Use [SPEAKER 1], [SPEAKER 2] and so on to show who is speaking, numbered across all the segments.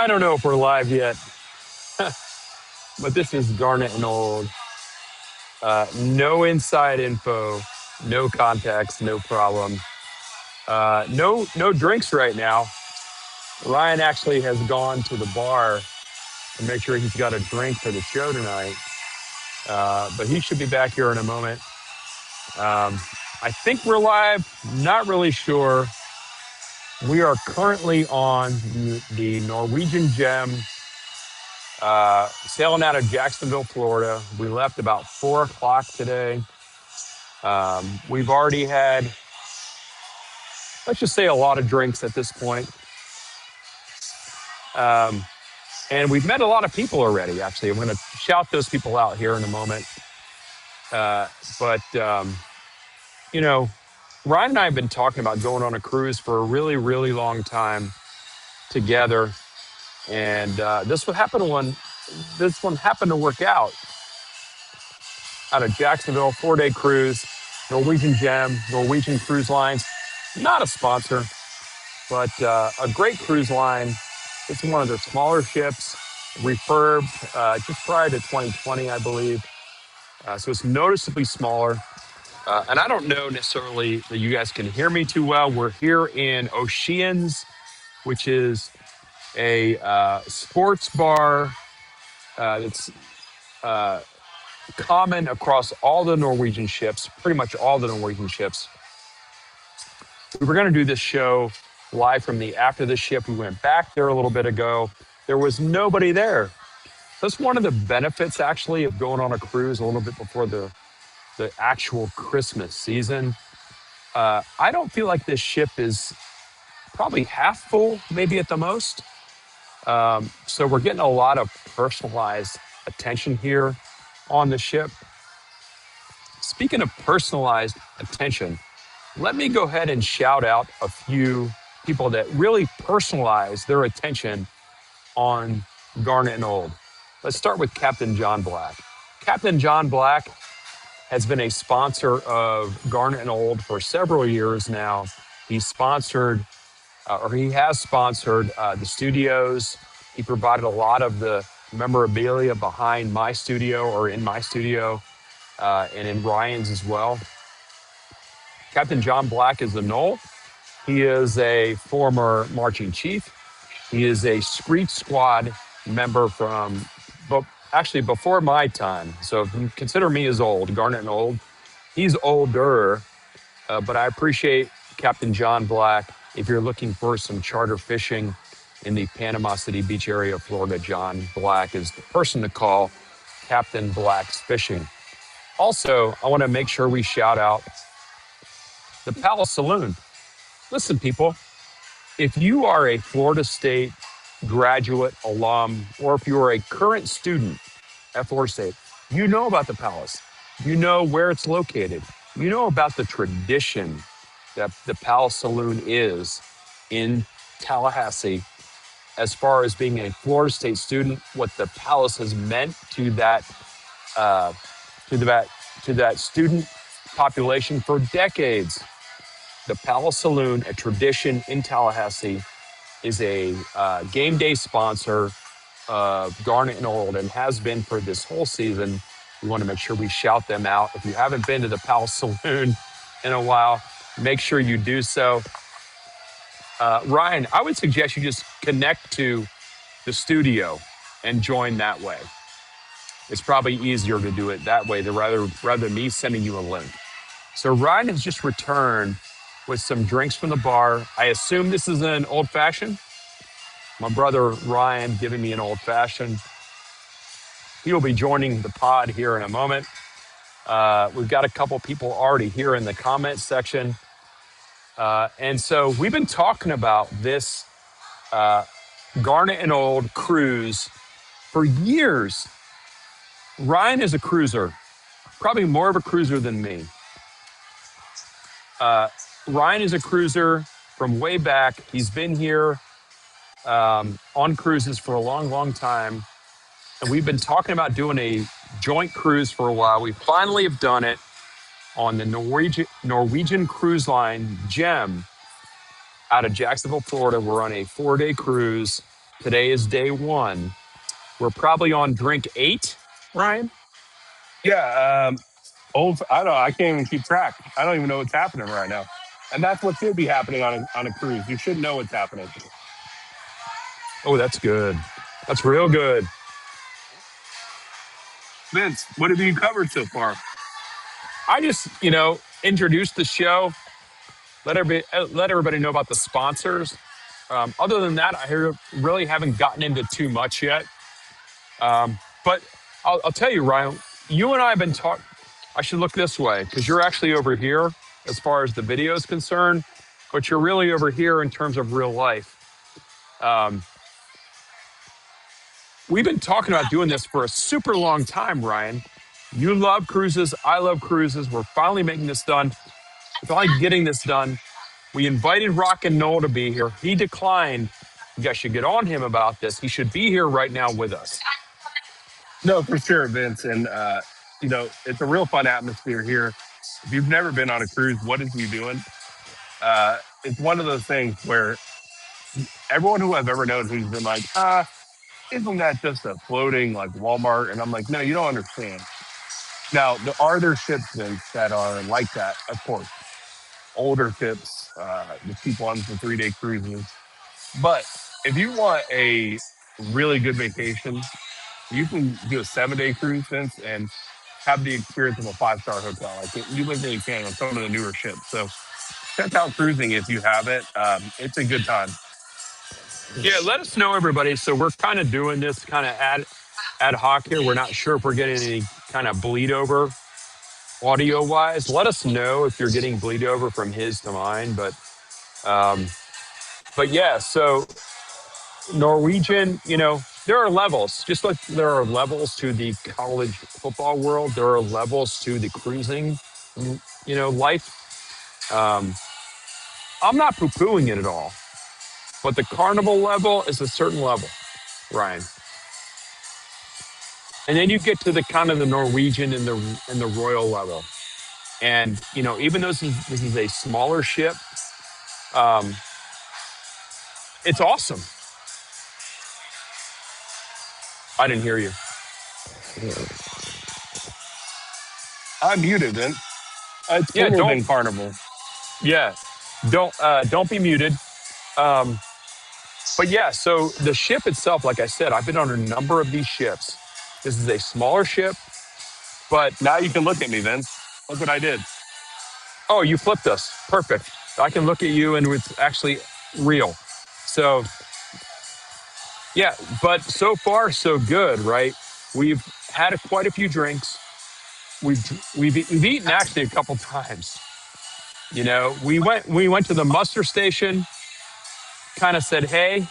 [SPEAKER 1] I don't know if we're live yet, but this is Garnet and Old. No inside info, no context, no problem. No drinks right now. Ryan actually has gone to the bar to make sure he's got a drink for the show tonight. But he should be back here in a moment. I think we're live. Not really sure. We are currently on the Norwegian Gem, sailing out of Jacksonville, Florida. We left about 4 o'clock today. We've already had, let's just say, a lot of drinks at this point. And we've met a lot of people already, actually. I'm going to shout those people out here in a moment. Ryan and I have been talking about going on a cruise for a really, really long time together. And this one happened to work out of Jacksonville, 4-day cruise, Norwegian Gem, Norwegian Cruise Lines. Not a sponsor, but a great cruise line. It's one of their smaller ships, refurbed just prior to 2020, I believe. So it's noticeably smaller. And I don't know necessarily that you guys can hear me too well. We're here in Oceans, which is a sports bar that's common across all the Norwegian ships, pretty much all the Norwegian ships. We were going to do this show live from after the ship. We went back there a little bit ago. There was nobody there. That's one of the benefits, actually, of going on a cruise a little bit before the actual Christmas season. I don't feel like this ship is probably half full, maybe at the most. So we're getting a lot of personalized attention here on the ship. Speaking of personalized attention, let me go ahead and shout out a few people that really personalize their attention on Garnet and Old. Let's start with Captain John Black. Captain John Black has been a sponsor of Garnet and Old for several years now. He has sponsored the studios. He provided a lot of the memorabilia behind my studio or in my studio and in Ryan's as well. Captain John Black is the Knoll. He is a former marching chief. He is a Screech Squad member from actually before my time. So if you consider me as old, Garnet and Old, he's older, but I appreciate Captain John Black. If you're looking for some charter fishing in the Panama City Beach area of Florida, John Black is the person to call. Captain Black's Fishing. Also, I want to make sure we shout out the Palace Saloon. Listen, people, if you are a Florida State graduate, alum, or if you're a current student at Florida State, you know about the Palace. You know where it's located. You know about the tradition that the Palace Saloon is in Tallahassee as far as being a Florida State student, what the Palace has meant to that student population for decades. The Palace Saloon, a tradition in Tallahassee, is a game day sponsor of Garnet and Old and has been for this whole season. We want to make sure we shout them out. If you haven't been to the Palace Saloon in a while, make sure you do so. Ryan, I would suggest you just connect to the studio and join that way. It's probably easier to do it that way rather than me sending you a link. So Ryan has just returned with some drinks from the bar. I assume this is an old fashioned. My brother Ryan giving me an old fashioned. He will be joining the pod here in a moment. We've got a couple people already here in the comments section. And so we've been talking about this Garnet and Old cruise for years. Ryan is a cruiser, probably more of a cruiser than me. Ryan is a cruiser from way back. He's been here on cruises for a long, long time. And we've been talking about doing a joint cruise for a while. We finally have done it on the Norwegian Cruise Line Gem out of Jacksonville, Florida. We're on a 4-day cruise. Today is day one. We're probably on drink 8, Ryan.
[SPEAKER 2] Yeah, I don't know. I can't even keep track. I don't even know what's happening right now. And that's what should be happening on a cruise. You should know what's happening.
[SPEAKER 1] Oh, that's good. That's real good.
[SPEAKER 2] Vince, what have you covered so far?
[SPEAKER 1] I just, introduced the show, let everybody know about the sponsors. Other than that, really haven't gotten into too much yet. But I'll tell you, Ryan, you and I have been talking. I should look this way because you're actually over here as far as the video is concerned, but you're really over here in terms of real life. We've been talking about doing this for a super long time, Ryan. You love cruises. I love cruises. We're finally making this done. We're finally getting this done. We invited Rock and Noel to be here. He declined. You guys should get on him about this. He should be here right now with us.
[SPEAKER 2] No, for sure, Vince. And, it's a real fun atmosphere here. If you've never been on a cruise, what is he doing? It's one of those things where everyone who I've ever known who's been like, isn't that just a floating like Walmart? And I'm like, no, you don't understand. Now, are there ships, Vince, that are like that? Of course. Older ships, the cheap ones, the 3-day cruises. But if you want a really good vacation, you can do a 7-day cruise, Vince, and have the experience of a 5-star hotel. Like you literally can on some of the newer ships. So check out cruising if you haven't. It's a good time.
[SPEAKER 1] Yeah, let us know, everybody. So we're kind of doing this kind of ad hoc here. We're not sure if we're getting any kind of bleed over audio wise. Let us know if you're getting bleed over from his to mine. But yeah, so Norwegian, there are levels, just like there are levels to the college football world. There are levels to the cruising, life. I'm not poo-pooing it at all, but the carnival level is a certain level, Ryan. And then you get to the kind of the Norwegian and the Royal level. And, even though this is a smaller ship, it's awesome. I didn't hear you.
[SPEAKER 2] I'm muted, Vince. It's cooler than carnival.
[SPEAKER 1] Yeah, don't be muted. But yeah, so the ship itself, like I said, I've been on a number of these ships. This is a smaller ship, but
[SPEAKER 2] now you can look at me, Vince. Look what I did.
[SPEAKER 1] Oh, you flipped us. Perfect. I can look at you and it's actually real. So yeah, but so far so good, right? We've had quite a few drinks. We've eaten actually a couple times. We went to the muster station, kind of said, hey,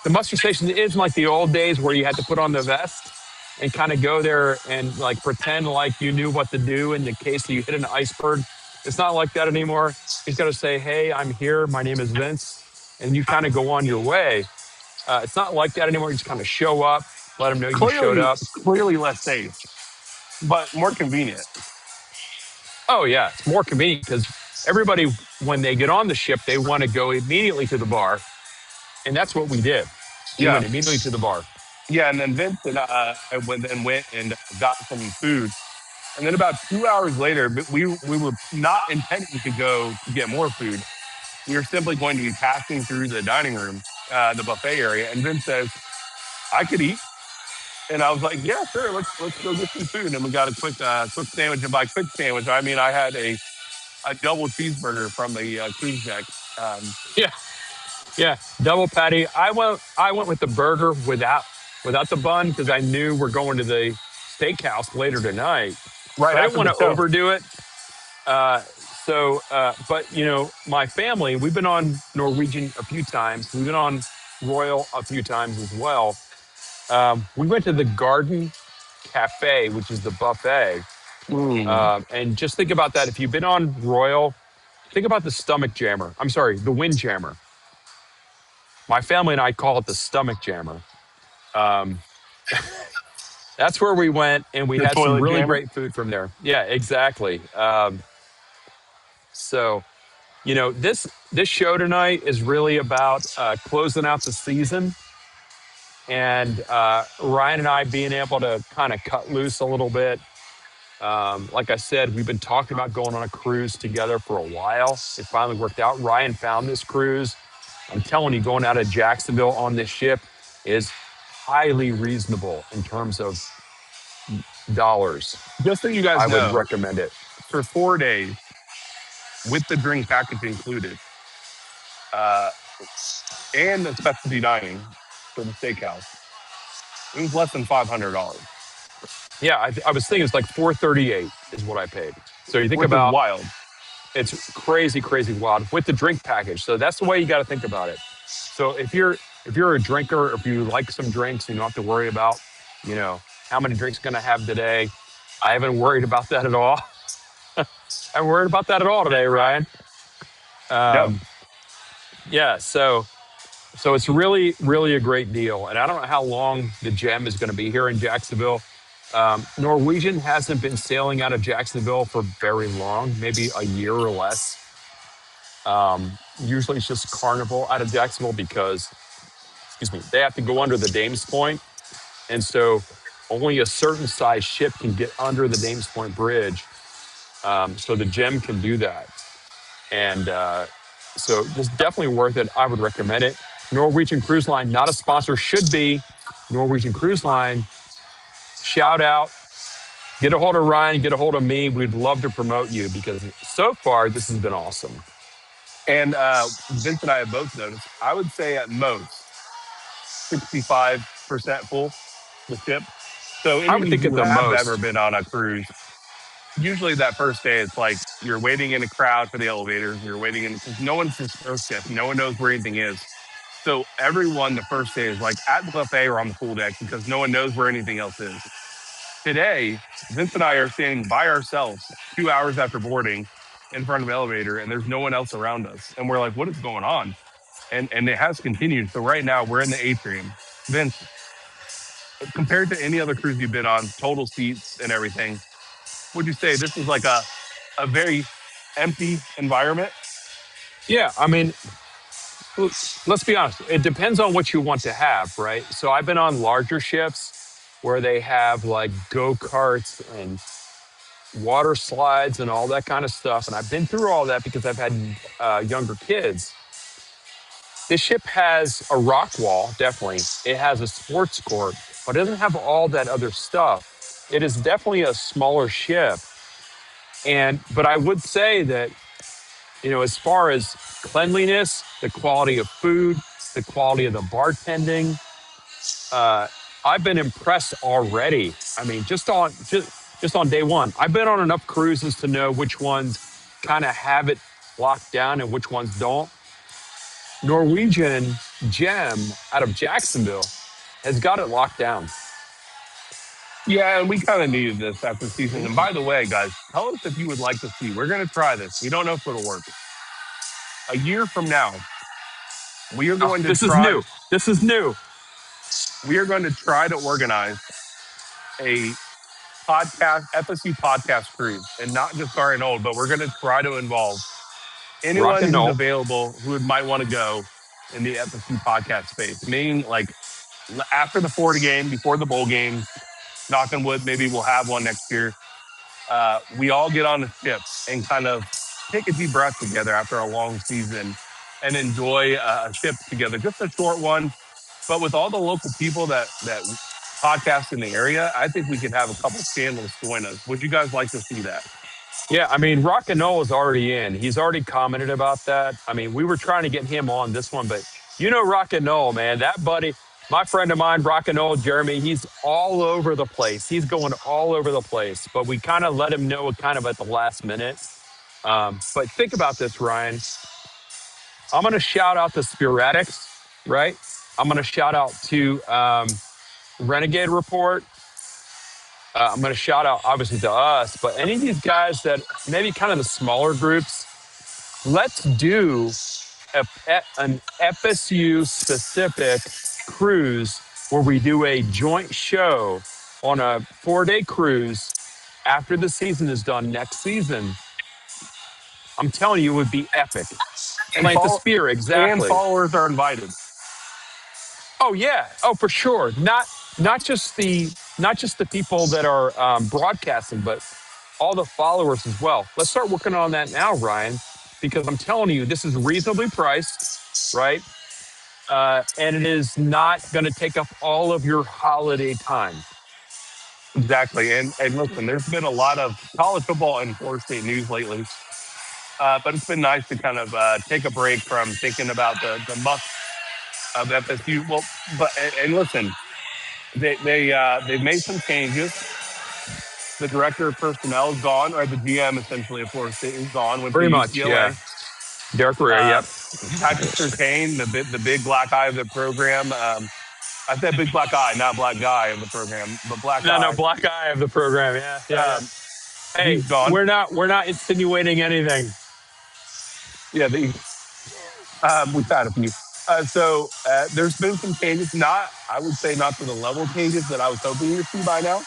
[SPEAKER 1] the muster station isn't like the old days where you had to put on the vest and kind of go there and like pretend like you knew what to do in the case that you hit an iceberg. It's not like that anymore. You've got to say, hey, I'm here. My name is Vince. And you kind of go on your way. It's not like that anymore. You just kind of show up, let them know you showed up.
[SPEAKER 2] Clearly less safe, but more convenient.
[SPEAKER 1] Oh, yeah. It's more convenient because everybody, when they get on the ship, they want to go immediately to the bar. And that's what we did. We went immediately to the bar.
[SPEAKER 2] Yeah, and then Vince and I went and got some food. And then about 2 hours later, we were not intending to go to get more food. We were simply going to be passing through the dining room, the buffet area. And Vince says, I could eat. And I was like, yeah, sure, let's go get some food. And we got a quick sandwich. And by quick sandwich, I mean I had a double cheeseburger from the cruise deck.
[SPEAKER 1] Yeah, double patty. I went with the burger without the bun because I knew we're going to the steakhouse later tonight.
[SPEAKER 2] Right.
[SPEAKER 1] So I didn't want to overdo it. But my family, we've been on Norwegian a few times. We've been on Royal a few times as well. We went to the Garden Cafe, which is the buffet. And just think about that. If you've been on Royal, think about the stomach jammer. I'm sorry, the wind jammer. My family and I call it the stomach jammer. That's where we went, and we had some really great food from there. Yeah, exactly. So, this show tonight is really about closing out the season. And Ryan and I being able to kind of cut loose a little bit. Like I said, we've been talking about going on a cruise together for a while. It finally worked out. Ryan found this cruise. I'm telling you, going out of Jacksonville on this ship is highly reasonable in terms of dollars.
[SPEAKER 2] Just so you guys
[SPEAKER 1] I would
[SPEAKER 2] know,
[SPEAKER 1] recommend it.
[SPEAKER 2] for 4 days with the drink package included, uh, and the specialty dining for the steakhouse, it was less than $500,
[SPEAKER 1] Yeah, I was thinking it's like 438 is what I paid. So you think
[SPEAKER 2] which is
[SPEAKER 1] about
[SPEAKER 2] wild.
[SPEAKER 1] it's crazy, crazy wild with the drink package. So that's the way you got to think about it. So if you're a drinker, if you like some drinks, you don't have to worry about, you know, how many drinks going to have today. I haven't worried about that at all. I haven't worried about that at all today, Ryan.
[SPEAKER 2] No.
[SPEAKER 1] Um, yeah, so it's really, really a great deal. And I don't know how long the gem is going to be here in Jacksonville. Norwegian hasn't been sailing out of Jacksonville for very long, maybe a year or less. Usually it's just Carnival out of Jacksonville because, excuse me, they have to go under the Dames Point. And so only a certain size ship can get under the Dames Point Bridge. So the gem can do that. And so it's definitely worth it. I would recommend it. Norwegian Cruise Line, not a sponsor, should be. Norwegian Cruise Line, shout out. Get a hold of Ryan, get a hold of me. We'd love to promote you because so far this has been awesome.
[SPEAKER 2] And Vince and I have both noticed, I would say at most 65% full, the ship. So
[SPEAKER 1] I
[SPEAKER 2] any of
[SPEAKER 1] would
[SPEAKER 2] you
[SPEAKER 1] think at
[SPEAKER 2] who
[SPEAKER 1] the
[SPEAKER 2] have ever
[SPEAKER 1] most.
[SPEAKER 2] been on a cruise, usually that first day, it's like you're waiting in a crowd for the elevators. You're waiting in, because no one's just first shift. No one knows where anything is. So everyone the first day is like at the buffet or on the pool deck because no one knows where anything else is. Today, Vince and I are standing by ourselves 2 hours after boarding in front of the elevator, and there's no one else around us. And we're like, what is going on? And it has continued. So right now we're in the atrium. Vince, compared to any other cruise you've been on, total seats and everything, would you say this is like a very empty environment?
[SPEAKER 1] Yeah, I mean, let's be honest. It depends on what you want to have, right? So I've been on larger ships where they have like go karts and water slides and all that kind of stuff. And I've been through all that because I've had younger kids. This ship has a rock wall, definitely. It has a sports court, but it doesn't have all that other stuff. It is definitely a smaller ship. But I would say that, as far as cleanliness, the quality of food, the quality of the bartending, uh, I've been impressed already. I mean, just on day one, I've been on enough cruises to know which ones kind of have it locked down and which ones don't. Norwegian Gem out of Jacksonville has got it locked down.
[SPEAKER 2] Yeah, and we kind of needed this after season. And by the way, guys, tell us if you would like to see. We're going to try this. We don't know if it'll work. A year from now, we are
[SPEAKER 1] Oh,
[SPEAKER 2] going to
[SPEAKER 1] this is
[SPEAKER 2] try.
[SPEAKER 1] new. This is new.
[SPEAKER 2] We are going to try to organize a podcast, FSU podcast cruise, and not just Garnet Old, but we're going to try to involve
[SPEAKER 1] Rock
[SPEAKER 2] anyone
[SPEAKER 1] and
[SPEAKER 2] who's
[SPEAKER 1] roll.
[SPEAKER 2] available who might want to go in the FSU podcast space. Meaning, like after the Florida game, before the bowl game, knock on wood, maybe we'll have one next year. We all get on a ship and kind of take a deep breath together after a long season and enjoy a ship together, just a short one. But with all the local people that podcast in the area, I think we could have a couple channels join us. Would you guys like to see that?
[SPEAKER 1] Yeah, I mean, Rock and Roll is already in. He's already commented about that. I mean, we were trying to get him on this one, but Rock and Roll, man, that buddy, my friend of mine, Rock and Roll, Jeremy, he's all over the place. He's going all over the place, but we kind of let him know kind of at the last minute. But think about this, Ryan. I'm going to shout out the Sporadics, right? I'm going to shout out to Renegade Report. I'm going to shout out, obviously, to us, but any of these guys that maybe kind of the smaller groups, let's do an FSU specific cruise where we do a joint show on a 4-day cruise after the season is done next season. I'm telling you, it would be epic.
[SPEAKER 2] And
[SPEAKER 1] Plant the spear,
[SPEAKER 2] and
[SPEAKER 1] exactly.
[SPEAKER 2] followers are invited.
[SPEAKER 1] Oh yeah. Oh, for sure. Not just the people that are broadcasting, but all the followers as well. Let's start working on that now, Ryan, because I'm telling you, this is reasonably priced, right? And it is not going to take up all of your holiday time.
[SPEAKER 2] Exactly. And listen, there's been a lot of college football and Florida State news lately, but it's been nice to kind of take a break from thinking about the muck of FSU. Well, but and listen, they've made some changes. The director of personnel is gone, or the GM essentially of Florida State is gone. Went to
[SPEAKER 1] Pretty much, yeah.
[SPEAKER 2] UCLA.
[SPEAKER 1] Derek Ray,
[SPEAKER 2] Uh,
[SPEAKER 1] yep.
[SPEAKER 2] Patrick Surtain, the big black eye of the program. I said big black eye, not black guy of the program, but black
[SPEAKER 1] No,
[SPEAKER 2] eye.
[SPEAKER 1] black eye of the program. Yeah, yeah, yeah.
[SPEAKER 2] Um,
[SPEAKER 1] Hey,
[SPEAKER 2] he's gone.
[SPEAKER 1] we're not insinuating anything.
[SPEAKER 2] Yeah, we've had a few. There's been some changes. Not, I would say, not to the level changes that I was hoping to see by now.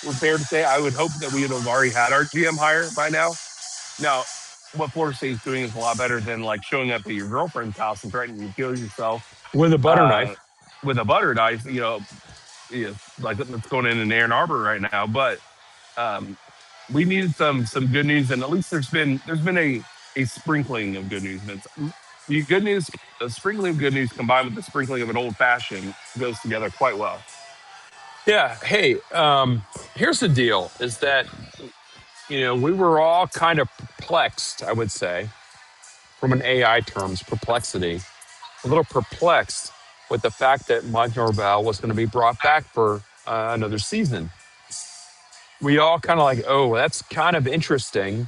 [SPEAKER 2] We're fair to say I would hope that we would have already had our GM hire by now. Now, what Florida State is doing is a lot better than like showing up at your girlfriend's house and threatening to kill yourself
[SPEAKER 1] With a butter
[SPEAKER 2] uh,
[SPEAKER 1] knife.
[SPEAKER 2] with a butter knife. Like that's going in Ann Arbor right now. But um, we needed some good news, and at least there's been a sprinkling of good news. Vince. The good news, a sprinkling of good news combined with the sprinkling of an old fashioned goes together quite well.
[SPEAKER 1] Yeah. Hey, here's the deal: is that we were all kind of perplexed. I would say, from an AI terms, perplexity, a little perplexed with the fact that Mike Norvell was going to be brought back for another season. We all kind of like, oh, that's kind of interesting.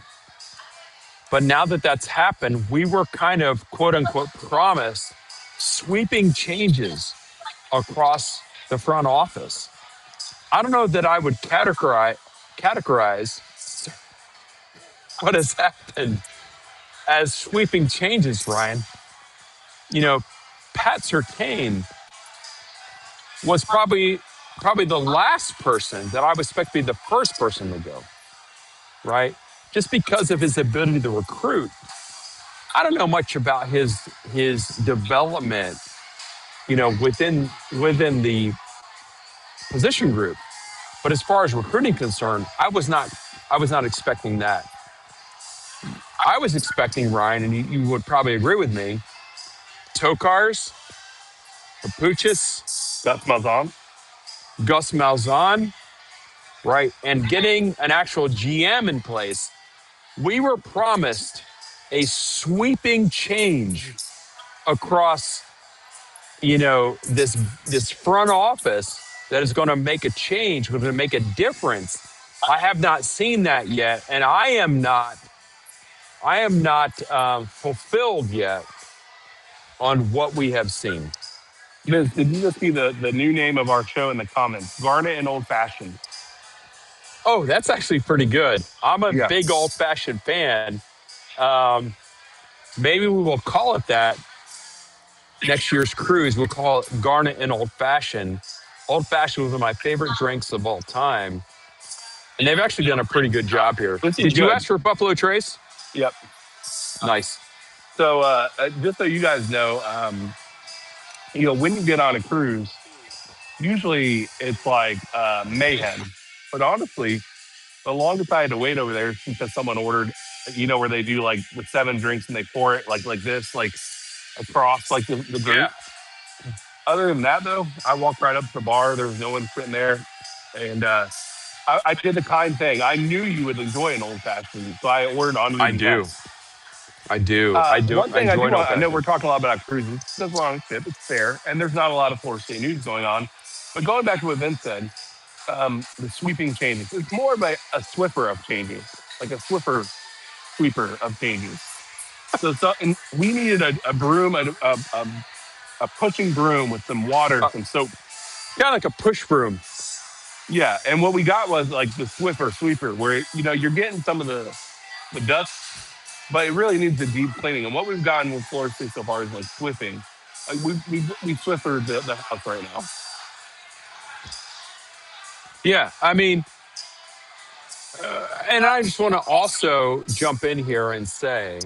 [SPEAKER 1] But now that that's happened, we were kind of quote unquote promised sweeping changes across the front office. I don't know that I would categorize what has happened as sweeping changes, Ryan. You know, Pat Surtain was probably the last person that I would expect to be the first person to go, right? Just because of his ability to recruit. I don't know much about his development, within the position group. But as far as recruiting concerned, I was not expecting that. I was expecting, Ryan, and you would probably agree with me, Tokars, Papuchis,
[SPEAKER 2] Gus Malzahn.
[SPEAKER 1] Gus Malzahn, right, and getting an actual GM in place. We were promised a sweeping change across, this front office that is going to make a change, going to make a difference. I have not seen that yet, and I am not fulfilled yet on what we have seen.
[SPEAKER 2] Vince, did you just see the new name of our show in the comments? Garnet and Old Fashioned.
[SPEAKER 1] Oh, that's actually pretty good. I'm a
[SPEAKER 2] Yeah.
[SPEAKER 1] big old-fashioned fan. Um, Maybe we will call it that next year's cruise. We'll call it Garnet and Old Fashioned. Old Fashioned was one of my favorite drinks of all time. And they've actually done a pretty good job here.
[SPEAKER 2] This is
[SPEAKER 1] Did you
[SPEAKER 2] good.
[SPEAKER 1] ask for Buffalo Trace?
[SPEAKER 2] Yep.
[SPEAKER 1] Nice.
[SPEAKER 2] So just so you guys know, when you get on a cruise, usually it's like mayhem. But honestly, the longest I had to wait over there is because someone ordered, where they do like the 7 drinks and they pour it like this, like across like the group.
[SPEAKER 1] Yeah.
[SPEAKER 2] Other than that, though, I walked right up to the bar. There was no one sitting there, and I did the kind thing. I knew you would enjoy an old fashioned, so I ordered on.
[SPEAKER 1] I do. I do. I do.
[SPEAKER 2] One thing
[SPEAKER 1] I
[SPEAKER 2] I do
[SPEAKER 1] enjoy
[SPEAKER 2] want, I know
[SPEAKER 1] old-fashioned.
[SPEAKER 2] we're talking a lot about cruises. Because we're on a ship, it's fair, and there's not a lot of Florida State news going on. But going back to what Vince said, the sweeping changes. It's more of a Swiffer of changes, like a Swiffer sweeper of changes. And we needed a broom, a pushing broom with some water, some soap.
[SPEAKER 1] Kind of like a push broom.
[SPEAKER 2] Yeah, and what we got was like the Swiffer sweeper, where you're getting some of the dust, but it really needs a deep cleaning. And what we've gotten with Florida State so far is like Swiffing. Like we Swiffered the house right now.
[SPEAKER 1] Yeah. I mean, and I just want to also jump in here and say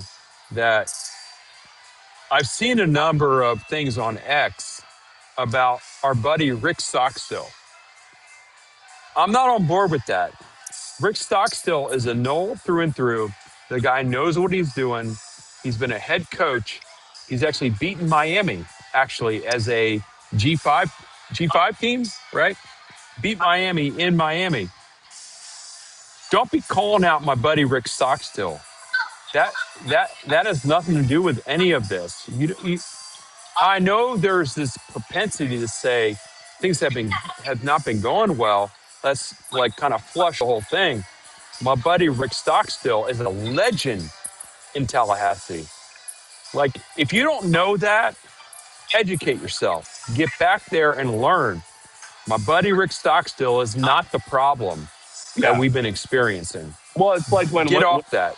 [SPEAKER 1] that I've seen a number of things on X about our buddy Rick Stockstill. I'm not on board with that. Rick Stockstill is a Knoll through and through. The guy knows what he's doing. He's been a head coach. He's actually beaten Miami, actually, as a G5 team, right? Beat Miami in Miami. Don't be calling out my buddy Rick Stockstill. That has nothing to do with any of this. I know there's this propensity to say things have not been going well. Let's like kind of flush the whole thing. My buddy Rick Stockstill is a legend in Tallahassee. Like, if you don't know that, educate yourself. Get back there and learn. My buddy Rick Stockstill is not the problem that
[SPEAKER 2] Yeah.
[SPEAKER 1] we've been experiencing.
[SPEAKER 2] Well, it's like
[SPEAKER 1] Get off that.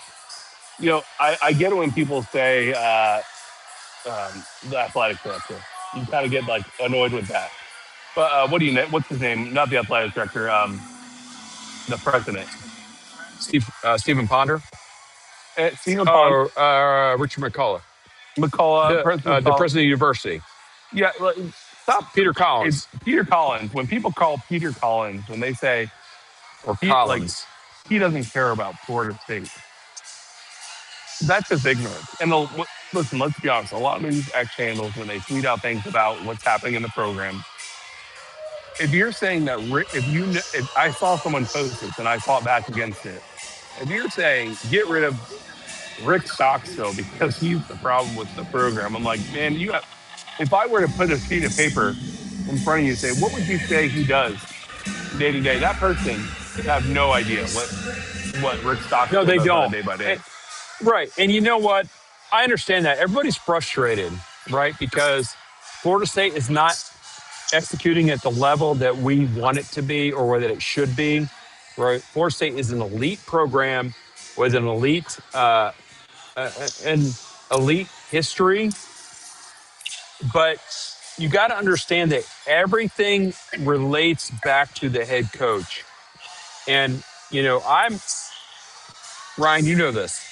[SPEAKER 2] I get it when people say the athletic director. You kind of get like annoyed with that. But what's his name? Not the athletic director. The president.
[SPEAKER 1] Stephen Ponder.
[SPEAKER 2] Stephen Pond,
[SPEAKER 1] Richard McCullough.
[SPEAKER 2] McCullough, President
[SPEAKER 1] The president of the university.
[SPEAKER 2] Yeah, stop.
[SPEAKER 1] Peter Collins.
[SPEAKER 2] It's Peter Collins. When people call Peter Collins, when they say
[SPEAKER 1] Or Collins.
[SPEAKER 2] he doesn't care about Florida State, that's just ignorance. And listen, let's be honest. A lot of these X handles, when they tweet out things about what's happening in the program, if you're saying that, if I saw someone post this and I fought back against it, if you're saying get rid of Rick Stockstill because he's the problem with the program, I'm like, man, if I were to put a sheet of paper in front of you and say, what would you say he does day to day? That person would have no idea what Rick Stockstill
[SPEAKER 1] No, they
[SPEAKER 2] does
[SPEAKER 1] don't.
[SPEAKER 2] on a day by day.
[SPEAKER 1] Right. And you know what? I understand that. Everybody's frustrated, right? Because Florida State is not executing at the level that we want it to be or that it should be, right? Florida State is an elite program with an elite history. But you got to understand that everything relates back to the head coach. And, Ryan, you know this.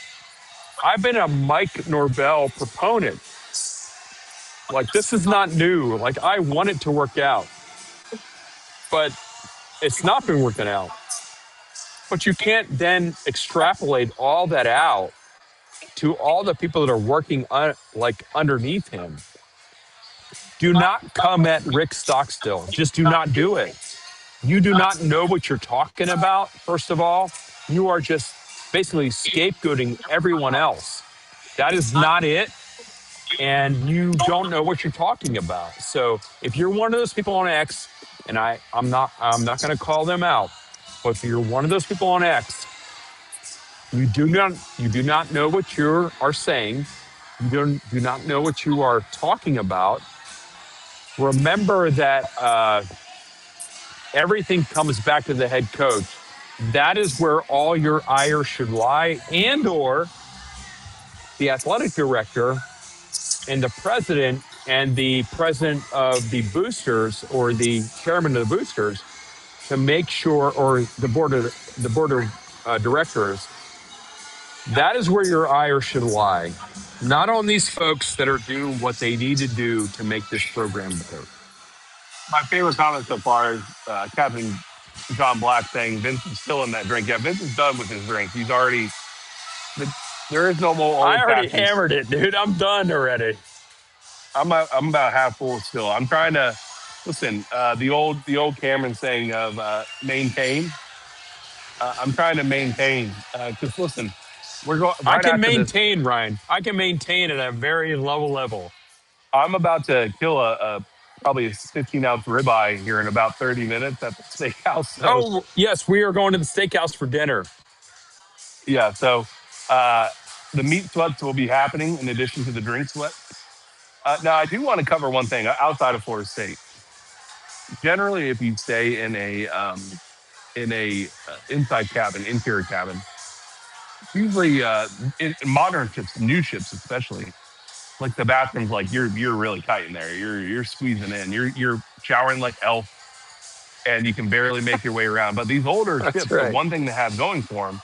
[SPEAKER 1] I've been a Mike Norvell proponent. Like, this is not new. Like, I want it to work out, but it's not been working out. But you can't then extrapolate all that out to all the people that are working underneath him. Do not come at Rick Stockstill. Just do not do it. You do not know what you're talking about, first of all. You are just basically scapegoating everyone else. That is not it. And you don't know what you're talking about. So if you're one of those people on X, and I'm not going to call them out, but if you're one of those people on X, you do not know what you are saying. You do not know what you are talking about. Remember that everything comes back to the head coach. That is where all your ire should lie, and/or the athletic director and the president of the boosters or the chairman of the boosters to make sure, or the board of directors. That is where your ire should lie, not on these folks that are doing what they need to do to make this program better.
[SPEAKER 2] My favorite comment so far is Captain John Black saying Vince is still in that drink. Yeah, Vince is done with his drink. He's already. There is no more.
[SPEAKER 1] I already hammered it, dude. I'm done already.
[SPEAKER 2] I'm about half full still. I'm trying to listen. The old Cameron saying of maintain. I'm trying to maintain because listen, we're going.
[SPEAKER 1] I can maintain, Ryan. I can maintain at a very low level.
[SPEAKER 2] I'm about to kill probably a 15-ounce ribeye here in about 30 minutes at the steakhouse. So,
[SPEAKER 1] oh yes, we are going to the steakhouse for dinner.
[SPEAKER 2] Yeah, so the meat sweats will be happening in addition to the drink sweat. Now, I do want to cover one thing outside of Florida State. Generally, if you stay in a inside cabin, interior cabin, usually in modern ships, new ships especially, like the bathrooms, like you're really tight in there. You're squeezing in. You're showering like elf, and you can barely make your way around. But these older ships,
[SPEAKER 1] right.
[SPEAKER 2] The one thing they have going for them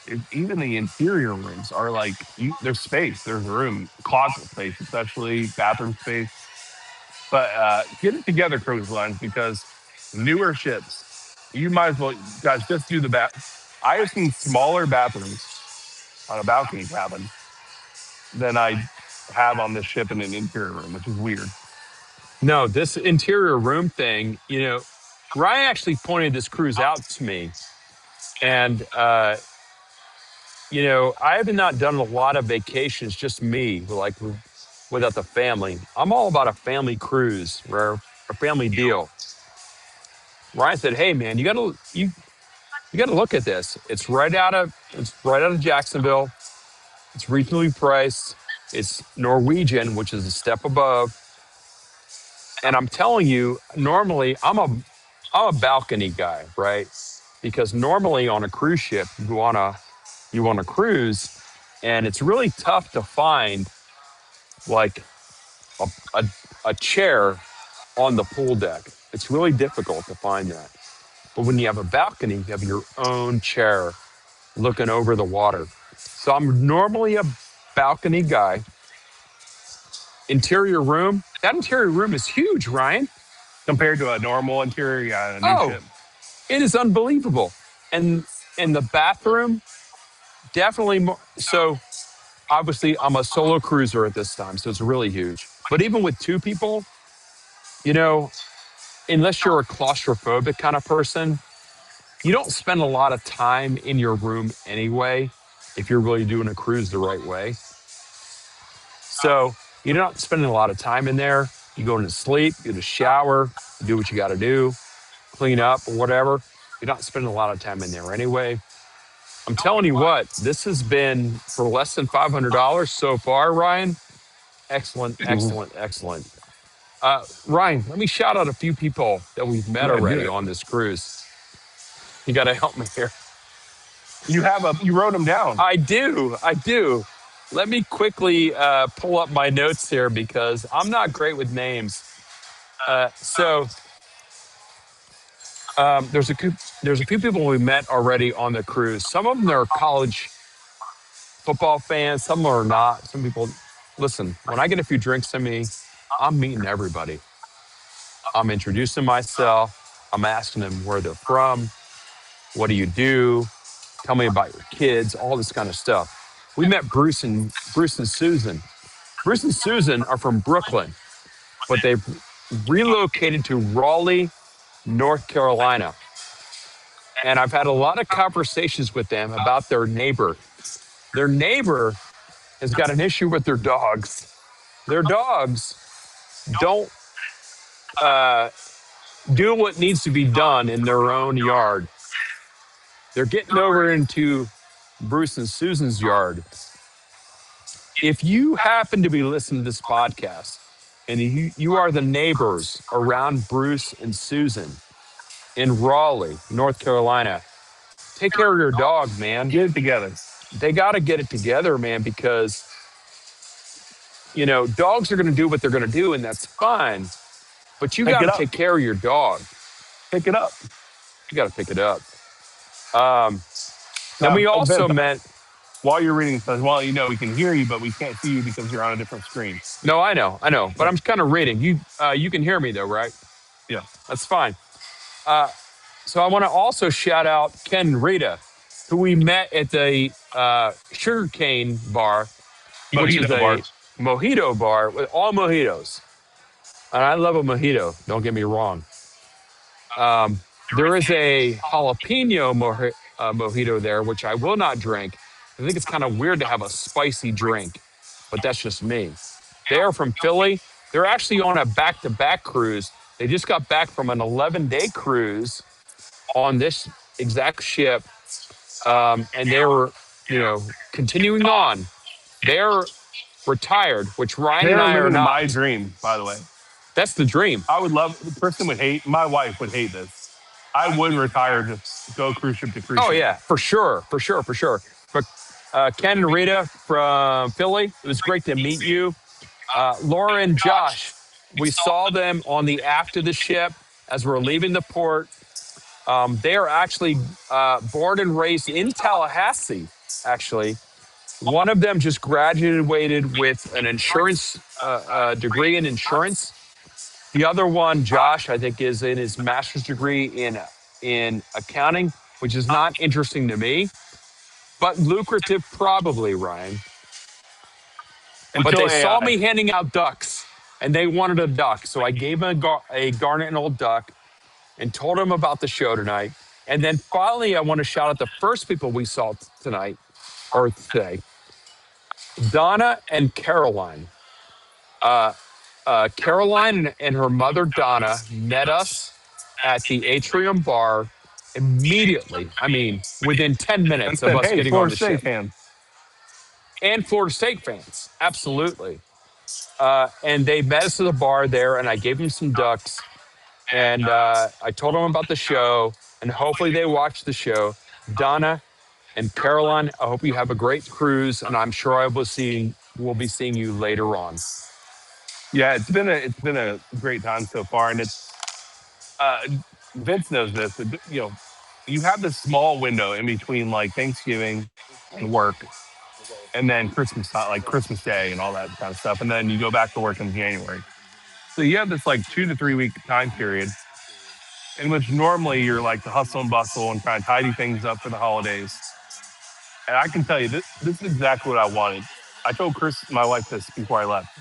[SPEAKER 2] is even the interior rooms are there's space, there's room, closet space, especially bathroom space. But get it together, cruise lines, because newer ships, you might as well, guys, just do the bath. I have seen smaller bathrooms on a balcony cabin than I have on this ship in an interior room, which is weird.
[SPEAKER 1] No, this interior room thing, Ryan actually pointed this cruise out to me. And, I have not done a lot of vacations, just me, like without the family. I'm all about a family cruise, or a family deal. Ryan said, "Hey, man, you gotta look at this. It's right out of Jacksonville. It's reasonably priced. It's Norwegian, which is a step above. And I'm telling you, normally I'm a balcony guy, right? Because normally on a cruise ship, you want to cruise, and it's really tough to find like a, a, a chair on the pool deck. It's really difficult to find that. But when you have a balcony, you have your own chair looking over the water. So I'm normally a balcony guy. Interior room. That interior room is huge, Ryan.
[SPEAKER 2] Compared to a normal interior, yeah, a new
[SPEAKER 1] Oh,
[SPEAKER 2] ship.
[SPEAKER 1] it is unbelievable. And the bathroom, definitely more. So obviously, I'm a solo cruiser at this time, so it's really huge. But even with two people, you know, unless you're a claustrophobic kind of person, you don't spend a lot of time in your room anyway if you're really doing a cruise the right way. So you're not spending a lot of time in there. You go into sleep, you get a shower, you do what you got to do, clean up or whatever. You're not spending a lot of time in there anyway. I'm telling you what, this has been for less than $500 so far, Ryan. Excellent,
[SPEAKER 2] Mhm.
[SPEAKER 1] excellent, excellent. Ryan, let me shout out a few people that we've met
[SPEAKER 2] Yeah, do
[SPEAKER 1] already
[SPEAKER 2] it.
[SPEAKER 1] on this cruise. You got to help me here.
[SPEAKER 2] You wrote them down.
[SPEAKER 1] I do. I do. Let me quickly pull up my notes here because I'm not great with names. So there's a few people we met already on the cruise. Some of them are college football fans. Some are not. Some people listen. When I get a few drinks in me, I'm meeting everybody. I'm introducing myself. I'm asking them where they're from. What do you do? Tell me about your kids. All this kind of stuff. We met Bruce and Susan. Bruce and Susan are from Brooklyn, but they've relocated to Raleigh, North Carolina. And I've had a lot of conversations with them about their neighbor. Their neighbor has got an issue with their dogs. Their dogs don't uh, do what needs to be done in their own yard. They're getting over into Bruce and Susan's yard. If you happen to be listening to this podcast and you are the neighbors around Bruce and Susan in Raleigh, North Carolina, take care of your dog, man.
[SPEAKER 2] Get it together.
[SPEAKER 1] They got to get it together, man, because, dogs are going to do what they're going to do, and that's fine. But you
[SPEAKER 2] Pick
[SPEAKER 1] got
[SPEAKER 2] it
[SPEAKER 1] to
[SPEAKER 2] up.
[SPEAKER 1] take care of your dog.
[SPEAKER 2] Pick it up.
[SPEAKER 1] You got to pick it up. Um, then
[SPEAKER 2] Now,
[SPEAKER 1] we also
[SPEAKER 2] Vince,
[SPEAKER 1] met.
[SPEAKER 2] while you're reading, says, well, we can hear you, but we can't see you because you're on a different screen.
[SPEAKER 1] No, I know, but I'm kind of reading. You can hear me though, right?
[SPEAKER 2] Yeah.
[SPEAKER 1] That's fine. Uh, so I want to also shout out Ken and Rita, who we met at the Sugarcane Bar, which is
[SPEAKER 2] Mojito
[SPEAKER 1] a
[SPEAKER 2] bars.
[SPEAKER 1] mojito bar with all mojitos. And I love a mojito. Don't get me wrong. There is a jalapeno mojito there, which I will not drink. I think it's kind of weird to have a spicy drink, but that's just me. They are from Philly. They're actually on a back-to-back cruise. They just got back from an 11-day cruise on this exact ship, and they were, continuing on. They're retired, which Ryan and
[SPEAKER 2] They're
[SPEAKER 1] I are
[SPEAKER 2] living my
[SPEAKER 1] not.
[SPEAKER 2] dream, by the way.
[SPEAKER 1] That's the dream.
[SPEAKER 2] I would love, the person would hate, my wife would hate this. I would retire, just go cruise ship to cruise
[SPEAKER 1] Oh
[SPEAKER 2] ship.
[SPEAKER 1] yeah, for sure, for sure, for sure. But Ken and Rita from Philly, it was great to meet you. Laura and Josh, we saw them on the aft of the ship as we're leaving the port. They are actually born and raised in Tallahassee. Actually, one of them just graduated with an insurance degree in insurance, The other one, Josh, I think is in his master's degree in accounting, which is not interesting to me, but lucrative probably, Ryan. But
[SPEAKER 2] Until
[SPEAKER 1] they saw
[SPEAKER 2] AI.
[SPEAKER 1] me handing out ducks and they wanted a duck. So I gave them a Garnet Old duck and told them about the show tonight. And then finally, I want to shout out the first people we saw tonight or today, Donna and Caroline. Uh, Caroline and her mother, Donna, met us at the Atrium Bar immediately. I mean, within 10
[SPEAKER 2] And
[SPEAKER 1] minutes of
[SPEAKER 2] said,
[SPEAKER 1] us
[SPEAKER 2] hey,
[SPEAKER 1] getting on
[SPEAKER 2] Florida
[SPEAKER 1] the ship.
[SPEAKER 2] State fans.
[SPEAKER 1] And Florida State fans, absolutely. And they met us at the bar there, and I gave them some ducks. And I told them about the show, and hopefully they watched the show. Donna and Caroline, I hope you have a great cruise, and I'm sure we'll be seeing you later on.
[SPEAKER 2] Yeah, it's been a great time so far, and it's uh, Vince knows this. But, you have this small window in between like Thanksgiving and work, and then Christmas, like Christmas Day and all that kind of stuff, and then you go back to work in January. So you have this like 2 to 3 week time period in which normally you're like the hustle and bustle and trying to tidy things up for the holidays. And I can tell you this is exactly what I wanted. I told Chris, my wife, this before I left.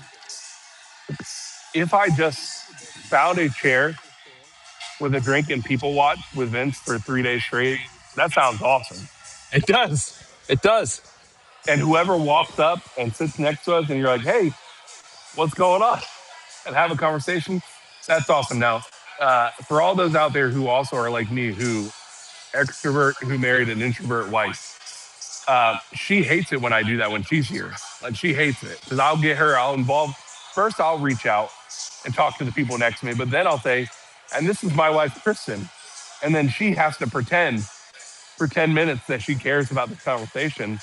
[SPEAKER 2] If I just found a chair with a drink and people watch with Vince for 3 days straight, that sounds awesome.
[SPEAKER 1] It does. It does.
[SPEAKER 2] And whoever walks up and sits next to us and you're like, hey, what's going on? And have a conversation, that's awesome. Now, for all those out there who also are like me, who extrovert, who married an introvert wife, she hates it when I do that when she's here. Like she hates it because I'll involve. First, I'll reach out and talk to the people next to me, but then I'll say, and this is my wife, Kristen. And then she has to pretend for 10 minutes that she cares about the conversation.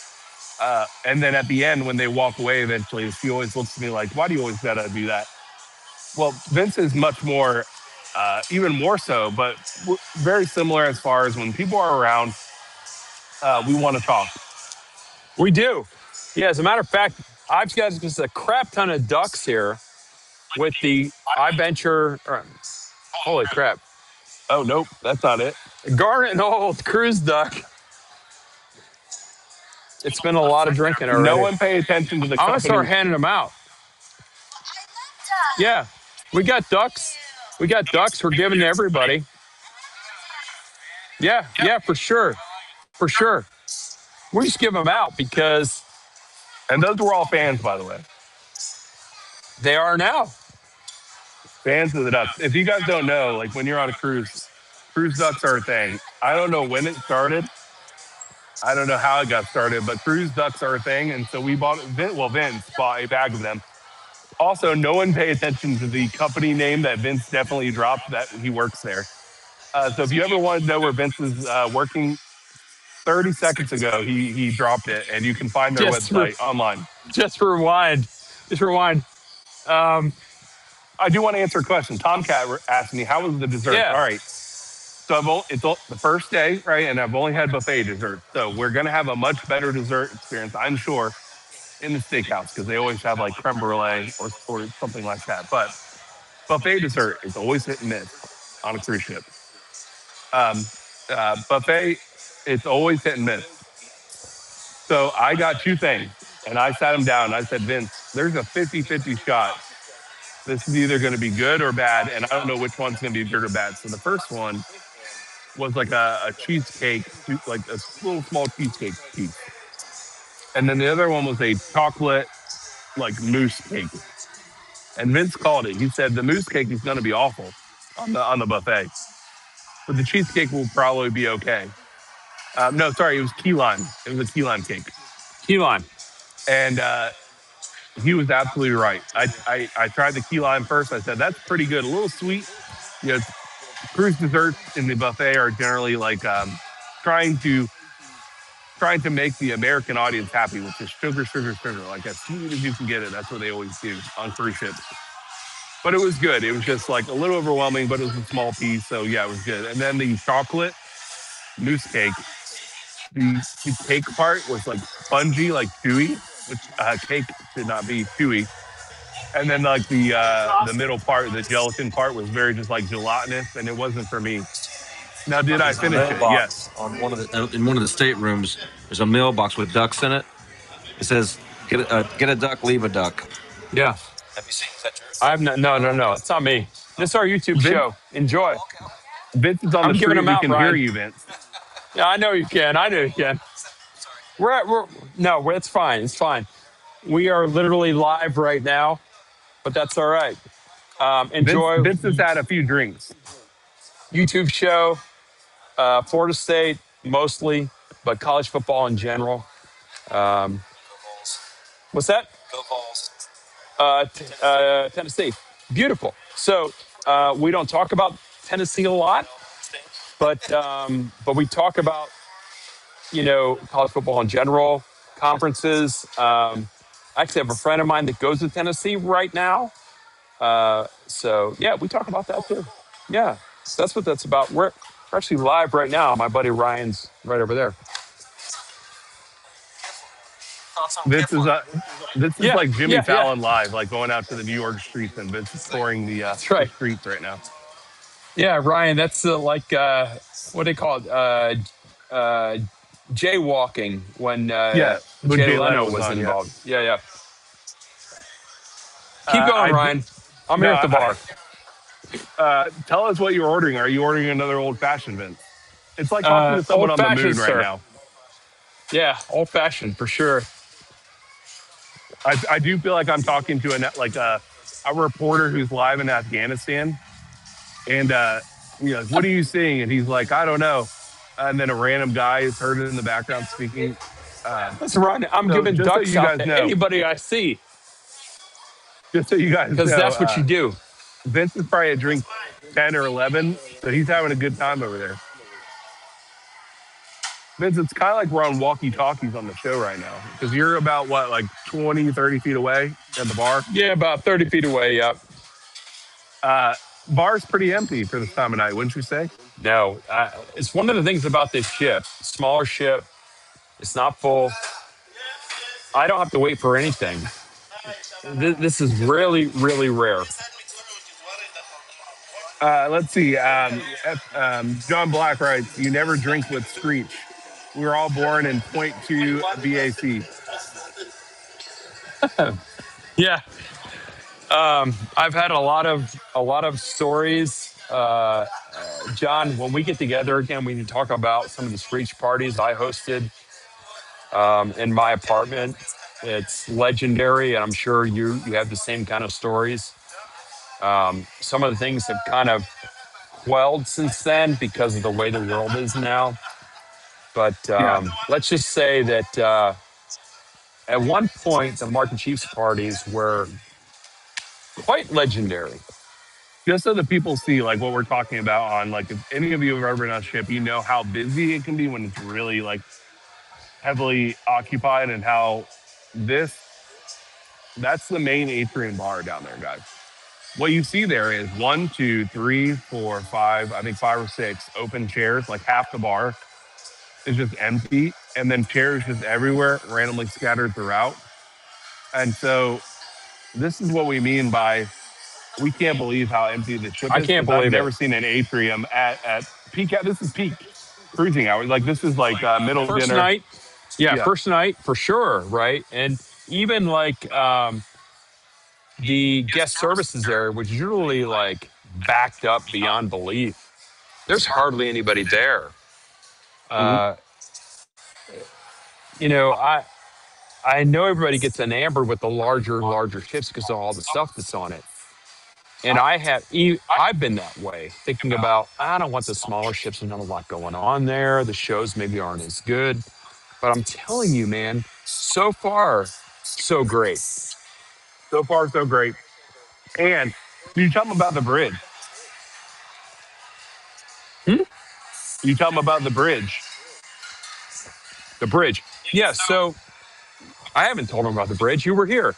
[SPEAKER 2] And then at the end, when they walk away, eventually, she always looks at me like, why do you always gotta do that? Well, Vince is much more, even more so, but very similar as far as when people are around, we want to talk.
[SPEAKER 1] We do. Yeah, as a matter of fact, I've got just a crap ton of ducks here with the I venture. Holy crap.
[SPEAKER 2] Oh, nope, that's not it.
[SPEAKER 1] Garnet Old cruise duck. It's been a lot of drinking
[SPEAKER 2] No
[SPEAKER 1] already.
[SPEAKER 2] one pay attention to the
[SPEAKER 1] I'm going to start
[SPEAKER 2] company.
[SPEAKER 1] handing them out. Yeah, we got ducks. We got ducks. We're giving to everybody. Yeah, for sure. For sure. We just give them out because
[SPEAKER 2] And those were all fans, by the way.
[SPEAKER 1] they are now.
[SPEAKER 2] Fans of the ducks. If you guys don't know, like when you're on a cruise ducks are a thing. I don't know when it started. I don't know how it got started, but cruise ducks are a thing. And so we bought, Vince bought a bag of them. Also, no one pay attention to the company name that Vince definitely dropped that he works there. So if you ever want to know where Vince is working, 30 seconds ago, he dropped it, and you can find their
[SPEAKER 1] Just
[SPEAKER 2] website online.
[SPEAKER 1] just rewind. Just rewind.
[SPEAKER 2] I do want to answer a question. Tomcat asked me, how was the dessert?
[SPEAKER 1] Yeah.
[SPEAKER 2] All right. So it's the first day, right? And I've only had buffet dessert. So we're going to have a much better dessert experience, I'm sure, in the steakhouse because they always have like creme brulee or something like that. But buffet dessert is always hit and miss on a cruise ship. Buffet, it's always hit and miss. So I got two things and I sat him down and I said, Vince, there's a 50-50 shot. This is either going to be good or bad. And I don't know which one's going to be good or bad. So the first one was like a cheesecake, like a little small cheesecake piece. And then the other one was a chocolate like mousse cake. And Vince called it. He said the mousse cake is going to be awful on the buffet, but the cheesecake will probably be okay. No, sorry, it was key lime. It was a key lime cake.
[SPEAKER 1] Key lime.
[SPEAKER 2] And he was absolutely right. I tried the key lime first. I said that's pretty good, a little sweet. You know, cruise desserts in the buffet are generally like trying to make the American audience happy, which is sugar, sugar, sugar, like as sweet as you can get it. That's what they always do on cruise ships. But it was good. It was just like a little overwhelming, but it was a small piece. So yeah, it was good. And then the chocolate mousse cake, the cake part was like spongy, like chewy, which cake should not be chewy. and then like the middle part, the gelatin part, was very just like gelatinous, and it wasn't for me. Now, did I
[SPEAKER 3] There's a
[SPEAKER 2] finish it? Yes.
[SPEAKER 3] mailbox on in one of the staterooms. There's a mailbox with ducks in it. It says, "Get a duck, leave a duck."
[SPEAKER 1] Yeah.
[SPEAKER 3] Have you seen that?
[SPEAKER 1] I have no. It's not me. This is our YouTube
[SPEAKER 2] Vince,
[SPEAKER 1] show. Enjoy.
[SPEAKER 2] Vince is on
[SPEAKER 1] I'm
[SPEAKER 2] the
[SPEAKER 1] giving
[SPEAKER 2] street.
[SPEAKER 1] them
[SPEAKER 2] We
[SPEAKER 1] out,
[SPEAKER 2] can hear
[SPEAKER 1] Ryan.
[SPEAKER 2] you, Vince.
[SPEAKER 1] Yeah, I know you can. I know you can. No, it's fine. It's fine. We are literally live right now, but that's all right. Enjoy
[SPEAKER 2] Vince has had a few drinks.
[SPEAKER 1] YouTube show, Florida State mostly, but college football in general. Um, what's that? Tennessee. Beautiful. So we don't talk about Tennessee a lot, but we talk about college football in general, conferences. I actually have a friend of mine that goes to Tennessee right now. So yeah, we talk about that too. Yeah, that's what that's about. We're actually live right now. My buddy Ryan's right over there.
[SPEAKER 2] Vince is this is
[SPEAKER 1] Yeah,
[SPEAKER 2] like Jimmy
[SPEAKER 1] yeah.
[SPEAKER 2] Fallon live, like going out to the New York streets, and Vince is touring
[SPEAKER 1] That's
[SPEAKER 2] the
[SPEAKER 1] right.
[SPEAKER 2] streets right now.
[SPEAKER 1] Yeah, Ryan. That's like what do they call it? Jaywalking when
[SPEAKER 2] Yeah, when
[SPEAKER 1] Jay
[SPEAKER 2] Jay Leno
[SPEAKER 1] Leno
[SPEAKER 2] was
[SPEAKER 1] was
[SPEAKER 2] on. Yeah,
[SPEAKER 1] involved. Yeah. Keep going,
[SPEAKER 2] I
[SPEAKER 1] Ryan. I'm
[SPEAKER 2] no.
[SPEAKER 1] here at the bar.
[SPEAKER 2] Tell us what you're ordering. Are you ordering another old fashioned, Vince? It's like talking to someone
[SPEAKER 1] Old
[SPEAKER 2] on the moon
[SPEAKER 1] fashioned,
[SPEAKER 2] right
[SPEAKER 1] sir.
[SPEAKER 2] now.
[SPEAKER 1] Yeah, old fashioned for sure.
[SPEAKER 2] I do feel like I'm talking to a reporter who's live in Afghanistan, and what are you seeing? And he's like, I don't know. And then a random guy is heard in the background speaking.
[SPEAKER 1] That's right. I'm
[SPEAKER 2] So
[SPEAKER 1] giving
[SPEAKER 2] just so
[SPEAKER 1] ducks
[SPEAKER 2] you
[SPEAKER 1] out
[SPEAKER 2] guys
[SPEAKER 1] to
[SPEAKER 2] know,
[SPEAKER 1] anybody I see because
[SPEAKER 2] know,
[SPEAKER 1] that's what you do.
[SPEAKER 2] Vince is probably at drink 10 or 11, so he's having a good time over there. Vince, it's kind of like we're on walkie-talkies on the show right now, because you're about, what, like 20, 30 feet away at the bar?
[SPEAKER 1] Yeah, about 30 feet away. Yep.
[SPEAKER 2] Bar's pretty empty for this time of night, wouldn't you say?
[SPEAKER 1] No, it's one of the things about this ship. Smaller ship. It's not full. I don't have to wait for anything. This is really, really rare.
[SPEAKER 2] Let's see. John Black writes, you never drink with screech. We were all born in .2 BAC.
[SPEAKER 1] Yeah. I've had a lot of stories. John, when we get together again, we can talk about some of the screech parties I hosted in my apartment. It's legendary, and I'm sure you have the same kind of stories. Some of the things have kind of quelled since then because of the way the world is now. But
[SPEAKER 2] Yeah.
[SPEAKER 1] let's just say that at one point, the Martin Chiefs parties were quite legendary.
[SPEAKER 2] Just so that people see like what we're talking about on, like, if any of you have ever been on a ship, you know how busy it can be when it's really like heavily occupied, and how that's the main atrium bar down there, guys. What you see there is 1, 2, 3, 4, 5, I think 5 or 6 open chairs, like half the bar is just empty, and then chairs just everywhere, randomly scattered throughout. And so this is what we mean by we can't believe how empty the ship
[SPEAKER 1] I
[SPEAKER 2] is,
[SPEAKER 1] can't
[SPEAKER 2] because I've
[SPEAKER 1] believe
[SPEAKER 2] never
[SPEAKER 1] it.
[SPEAKER 2] seen an atrium at peak. This is peak cruising hours. Like, this is like middle
[SPEAKER 1] First
[SPEAKER 2] dinner.
[SPEAKER 1] night, yeah,
[SPEAKER 2] Yeah.
[SPEAKER 1] first night for sure, right? And even like the guest services area was usually like backed up beyond belief. There's hardly anybody there.
[SPEAKER 2] Mhm.
[SPEAKER 1] Uh, you know, I know everybody gets enamored with the larger ships because of all the stuff that's on it. And I've been that way, thinking about I don't want the smaller ships. There's not a lot going on there. The shows maybe aren't as good, but I'm telling you, man, so far, so great.
[SPEAKER 2] So far, so great. And you tell them about the bridge.
[SPEAKER 1] Hmm?
[SPEAKER 2] You tell them about the bridge.
[SPEAKER 1] The bridge, yeah. So I haven't told them about the bridge. You were here.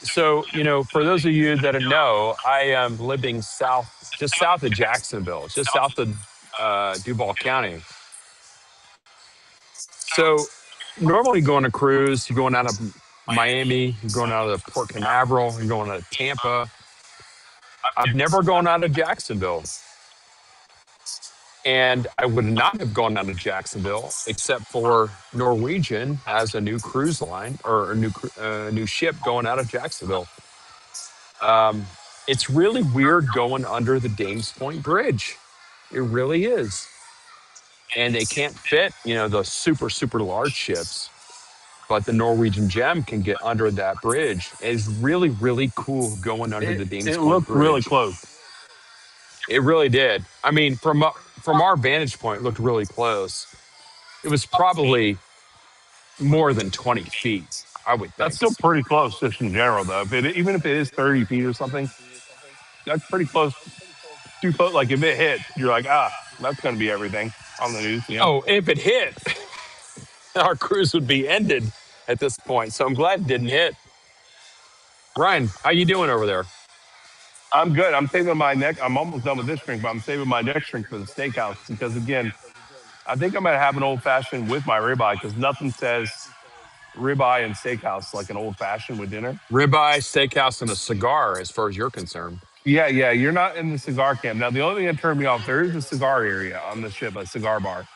[SPEAKER 1] So for those of you that know, I am living just south of Jacksonville, just south of Duval County. So normally going to cruise, you're going out of Miami, you're going out of the Port Canaveral, you're going out of Tampa. I've never gone out of Jacksonville. And I would not have gone out of Jacksonville except for Norwegian has a new cruise line or a new ship going out of Jacksonville. Um, it's really weird going under the Dames Point Bridge. It really is. And they can't fit, the super, super large ships, but the Norwegian Gem can get under that bridge. It's really, really cool going under the Dames
[SPEAKER 2] It
[SPEAKER 1] Point
[SPEAKER 2] looked really
[SPEAKER 1] Bridge.
[SPEAKER 2] close.
[SPEAKER 1] It really did. I mean, from our vantage point, it looked really close. It was probably more than 20 feet, I would
[SPEAKER 2] That's
[SPEAKER 1] think.
[SPEAKER 2] still pretty close, just in general, though. Even if it is 30 feet or something, that's pretty close. Too close. Like if it hits, you're like, that's going to be everything on the news.
[SPEAKER 1] Oh, if it hit, our cruise would be ended at this point. So I'm glad it didn't hit. Ryan, how you doing over there?
[SPEAKER 2] I'm good. I'm saving my neck. I'm almost done with this drink, but I'm saving my next drink for the steakhouse because, again, I think I'm going to have an old fashioned with my ribeye because nothing says ribeye and steakhouse like an old fashioned with dinner.
[SPEAKER 1] Ribeye, steakhouse, and a cigar, as far as you're concerned.
[SPEAKER 2] Yeah. You're not in the cigar camp. Now, the only thing that turned me off, there is a cigar area on the ship, a cigar bar.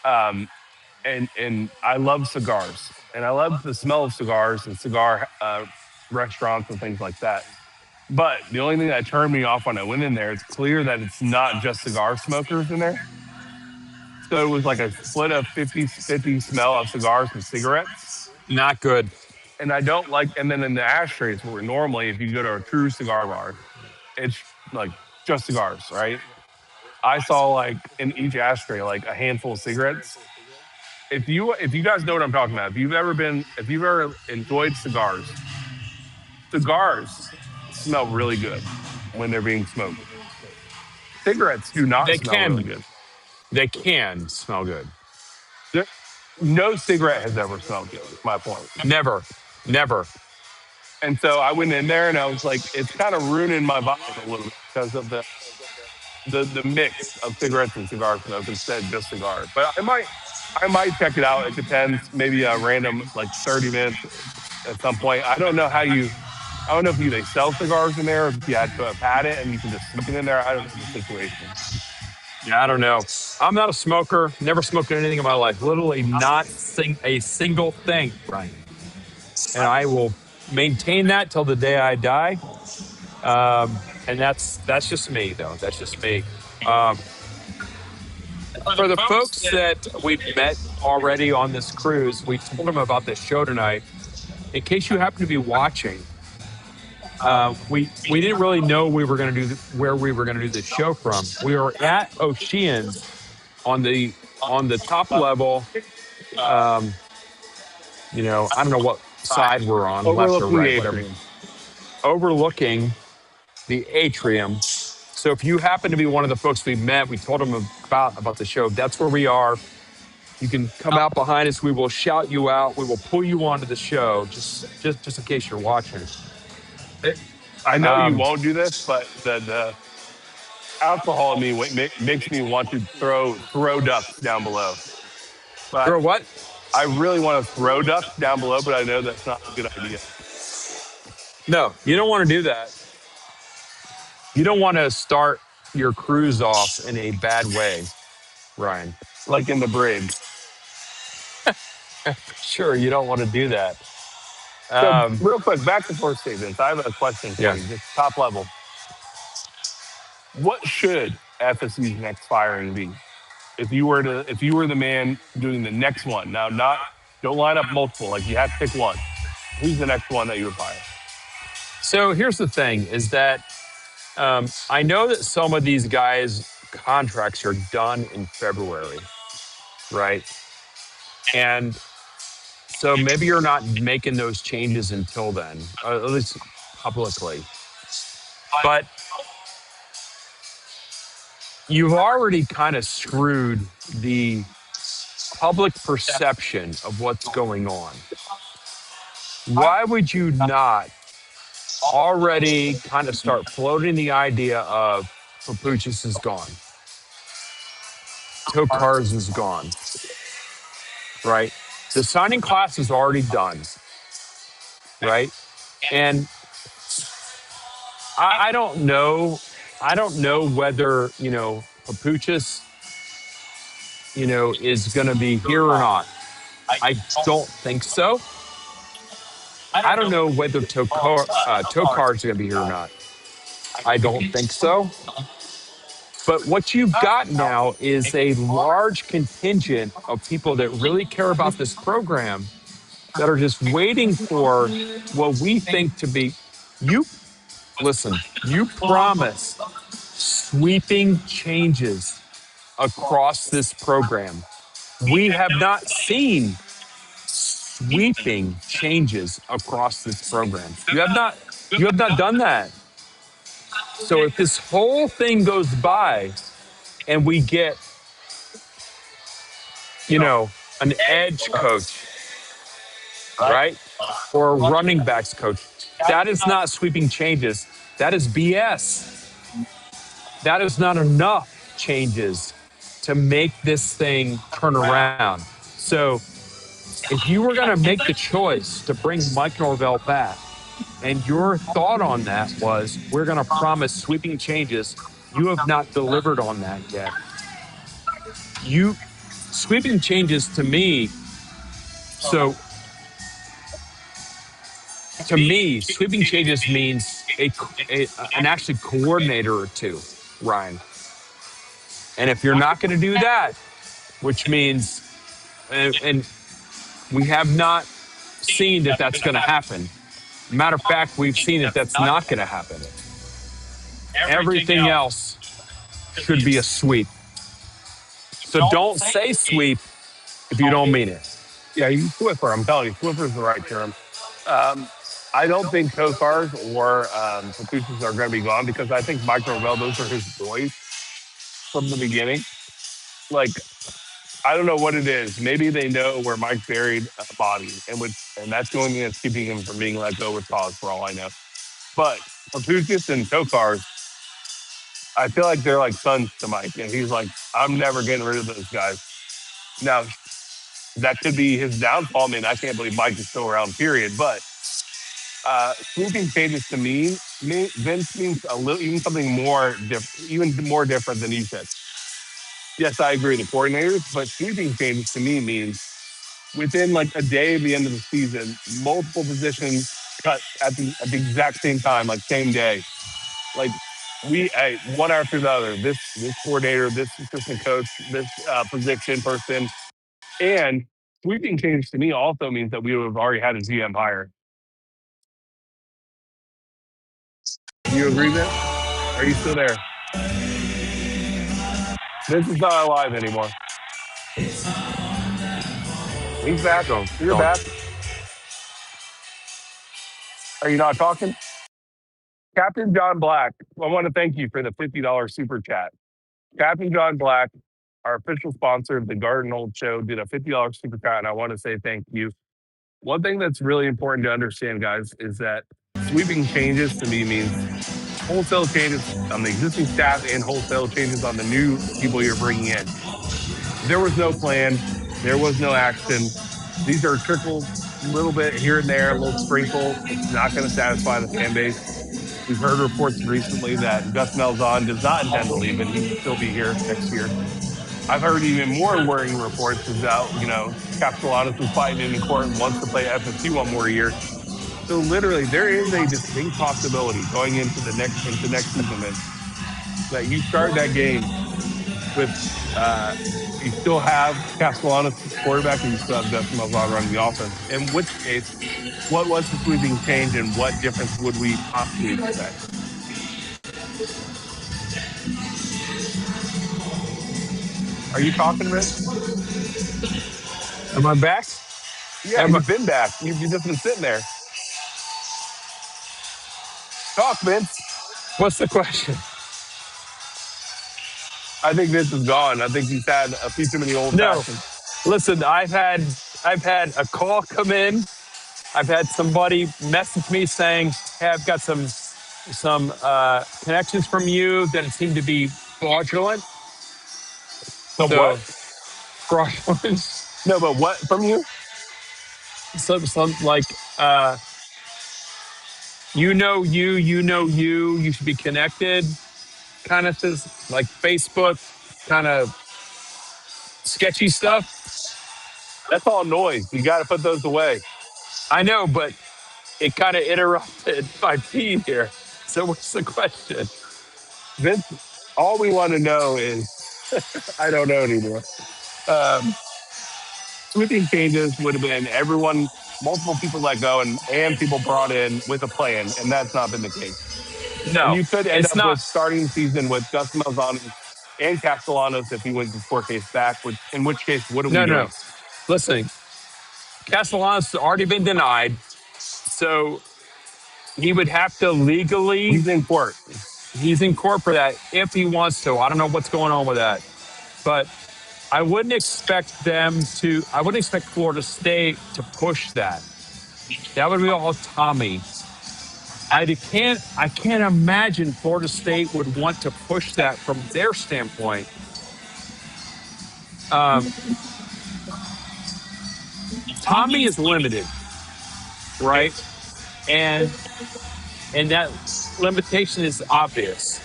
[SPEAKER 2] And I love cigars. And I love the smell of cigars and cigar restaurants and things like that. But the only thing that turned me off when I went in there, it's clear that it's not just cigar smokers in there. So it was like a split of 50-50 smell of cigars and cigarettes.
[SPEAKER 1] Not good.
[SPEAKER 2] And I don't like, and then in the ashtrays where normally if you go to a true cigar bar, it's like just cigars, right? I saw like in each ashtray, like a handful of cigarettes. If you guys know what I'm talking about, if you've ever enjoyed cigars smell really good when they're being smoked. Cigarettes do not smell really good.
[SPEAKER 1] They can smell good.
[SPEAKER 2] No cigarette has ever smelled good, is my point.
[SPEAKER 1] Never.
[SPEAKER 2] And so I went in there and I was like, it's kind of ruining my vibe a little bit because of the mix of cigarettes and cigar smoke instead of just cigar. But I might check it out. It depends. Maybe a random like 30 minutes at some point. I don't know if they sell cigars in there or if you had to have had it and you can just smoke it in there. I don't know the situation.
[SPEAKER 1] Yeah, I don't know. I'm not a smoker. Never smoked anything in my life. Literally not a single thing, Brian. And I will maintain that till the day I die. And that's just me, though. That's just me. For the folks that we've met already on this cruise, we told them about this show tonight. In case you happen to be watching, we didn't really know where we were going to do this show from. We were at Oceans on the top level. I don't know what side we're on, left or right, whatever. Overlooking the atrium. So if you happen to be one of the folks we met, we told them about the show. That's where we are. You can come out behind us. We will shout you out. We will pull you onto the show, just in case you're watching.
[SPEAKER 2] I know you won't do this, but the alcohol in me makes me want to throw ducks down below. But
[SPEAKER 1] Throw what?
[SPEAKER 2] I really want to throw ducks down below, but I know that's not a good idea.
[SPEAKER 1] No, you don't want to do that. You don't want to start your cruise off in a bad way, Ryan.
[SPEAKER 2] Like in the bridge.
[SPEAKER 1] Sure, you don't want to do that.
[SPEAKER 2] So real quick, back to first statements. I have a question for you, just top level. What should FSU's next firing be? If you were the man doing the next one, now don't line up multiple, like you have to pick one. Who's the next one that you would fire?
[SPEAKER 1] So here's the thing: is that I know that some of these guys' contracts are done in February, right? And so maybe you're not making those changes until then, at least publicly. But you've already kind of screwed the public perception of what's going on. Why would you not already kind of start floating the idea of Papuchis is gone, Tokars is gone, right? The signing class is already done. right? And I don't know. I don't know whether Papuchis, is going to be here or not. I don't think so. I don't know whether Tokar's going to be here or not. I don't think so. But what you've got now is a large contingent of people that really care about this program that are just waiting for what we think to be. You listen. You promised sweeping changes across this program. We have not seen sweeping changes across this program. You have not done that. So if this whole thing goes by and we get, an edge coach, right? Or a running backs coach, that is not sweeping changes. That is BS. That is not enough changes to make this thing turn around. So if you were going to make the choice to bring Mike Norvell back, and your thought on that was, we're going to promise sweeping changes, you have not delivered on that yet. Sweeping changes to me, so to me, sweeping changes means an actually coordinator or two, Ryan. And if you're not going to do that, which means, and we have not seen that that's going to happen. Matter of fact, we've seen that that's not going to happen. Everything else should be a sweep. So don't say sweep if you don't mean it.
[SPEAKER 2] Yeah, you Swiffer. I'm telling you, Swiffer is the right term. I don't think Tokars or Papuchis are going to be gone because I think Mike Norvell, those are his boys from the beginning. Like, I don't know what it is. Maybe they know where Mike buried a body, and that's the only thing that's keeping him from being let go with cause, for all I know. But Papuchis and Tokars, I feel like they're like sons to Mike, and he's like, I'm never getting rid of those guys. Now, that could be his downfall. I mean, I can't believe Mike is still around, period. But sweeping changes to me, Vince means even something more even more different than you said. Yes, I agree, the coordinators, but sweeping changes to me means within like a day of the end of the season, multiple positions cut at the exact same time, like same day. Like one after the other. This coordinator, this assistant coach, this position person, and sweeping change to me also means that we would have already had a GM hire. Do you agree, Vince? Are you still there? Vince is not alive anymore. He's back. You're back. Are you not talking? Captain John Black, I want to thank you for the $50 super chat. Captain John Black, our official sponsor of the Garnet Old show, did a $50 super chat, and I want to say thank you. One thing that's really important to understand, guys, is that sweeping changes to me means wholesale changes on the existing staff and wholesale changes on the new people you're bringing in. There was no plan. There was no action. These are trickled a little bit here and there, a little sprinkle. It's not going to satisfy the fan base. We've heard reports recently that Gus Malzahn does not intend to leave, and he will still be here next year. I've heard even more worrying reports about, Capsulanis is fighting in court and wants to play FSU one more year. So literally, there is a distinct possibility going into next season that you start that game with you still have Castellanos quarterback and you still have Dustin Malzahn running the offense. In which case, what was the sweeping change and what difference would we possibly expect? Are you talking, Vince?
[SPEAKER 1] Am I back?
[SPEAKER 2] Yeah, you've been back. You've just been sitting there. Talk, Vince.
[SPEAKER 1] What's the question?
[SPEAKER 2] I think Vince is gone. I think he's had a few too many old fashions.
[SPEAKER 1] Listen, I've had a call come in. I've had somebody message me saying, "Hey, I've got some connections from you that seem to be fraudulent."
[SPEAKER 2] What?
[SPEAKER 1] Fraudulent.
[SPEAKER 2] No, but what from you?
[SPEAKER 1] Some you should be connected, kind of like Facebook, kind of sketchy stuff.
[SPEAKER 2] That's all noise. You got to put those away.
[SPEAKER 1] I know, but it kind of interrupted my feed here. So what's the question?
[SPEAKER 2] Vince, all we want to know is, I don't know anymore. Um, Sweeping changes would have been everyone, multiple people let go and people brought in with a plan, and that's not been the case. And
[SPEAKER 1] No,
[SPEAKER 2] you could end
[SPEAKER 1] it's
[SPEAKER 2] up
[SPEAKER 1] not.
[SPEAKER 2] with starting the season with Gus Malzahn and Castellanos if he wins his court case back, in which case, what are we
[SPEAKER 1] No.
[SPEAKER 2] doing?
[SPEAKER 1] Listen, Castellanos has already been denied, so he would have to legally.
[SPEAKER 2] He's in court.
[SPEAKER 1] He's in court for that if he wants to. I don't know what's going on with that, but I wouldn't expect them to. I wouldn't expect Florida State to push that. That would be all Tommy. I can't imagine Florida State would want to push that from their standpoint. Um, Tommy is limited, right? And that limitation is obvious.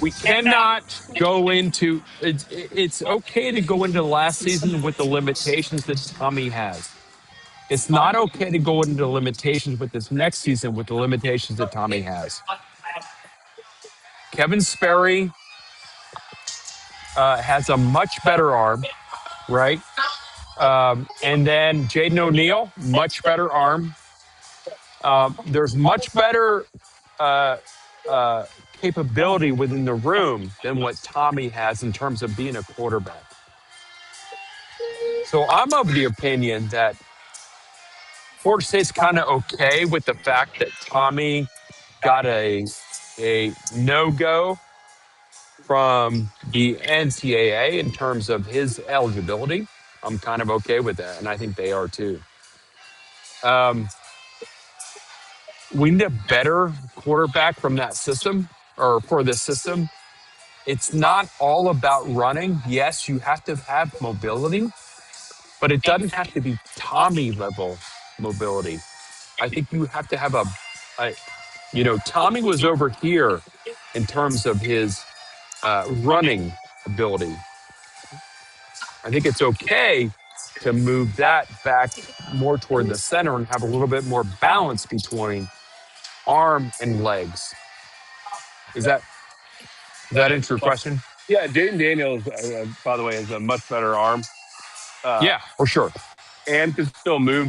[SPEAKER 1] We cannot go into it's okay to go into last season with the limitations that Tommy has. It's not okay to go into the limitations with this next season with the limitations that Tommy has. Kevin Sperry has a much better arm, right? And then Jaden O'Neal, much better arm. There's much better uh, uh, capability within the room than what Tommy has in terms of being a quarterback. So I'm of the opinion that Florida State's kind of okay with the fact that Tommy got a no-go from the NCAA in terms of his eligibility. I'm kind of okay with that, and I think they are too. Um, we need a better quarterback from that system or for this system. It's not all about running. Yes, you have to have mobility, but it doesn't have to be Tommy level mobility. I think you have to have Tommy was over here in terms of his running ability. I think it's okay to move that back more toward the center and have a little bit more balance between arm and legs. Does that answer your question?
[SPEAKER 2] Yeah, Jaden Daniels, by the way, has a much better arm uh,
[SPEAKER 1] Yeah, for sure.
[SPEAKER 2] and can still move.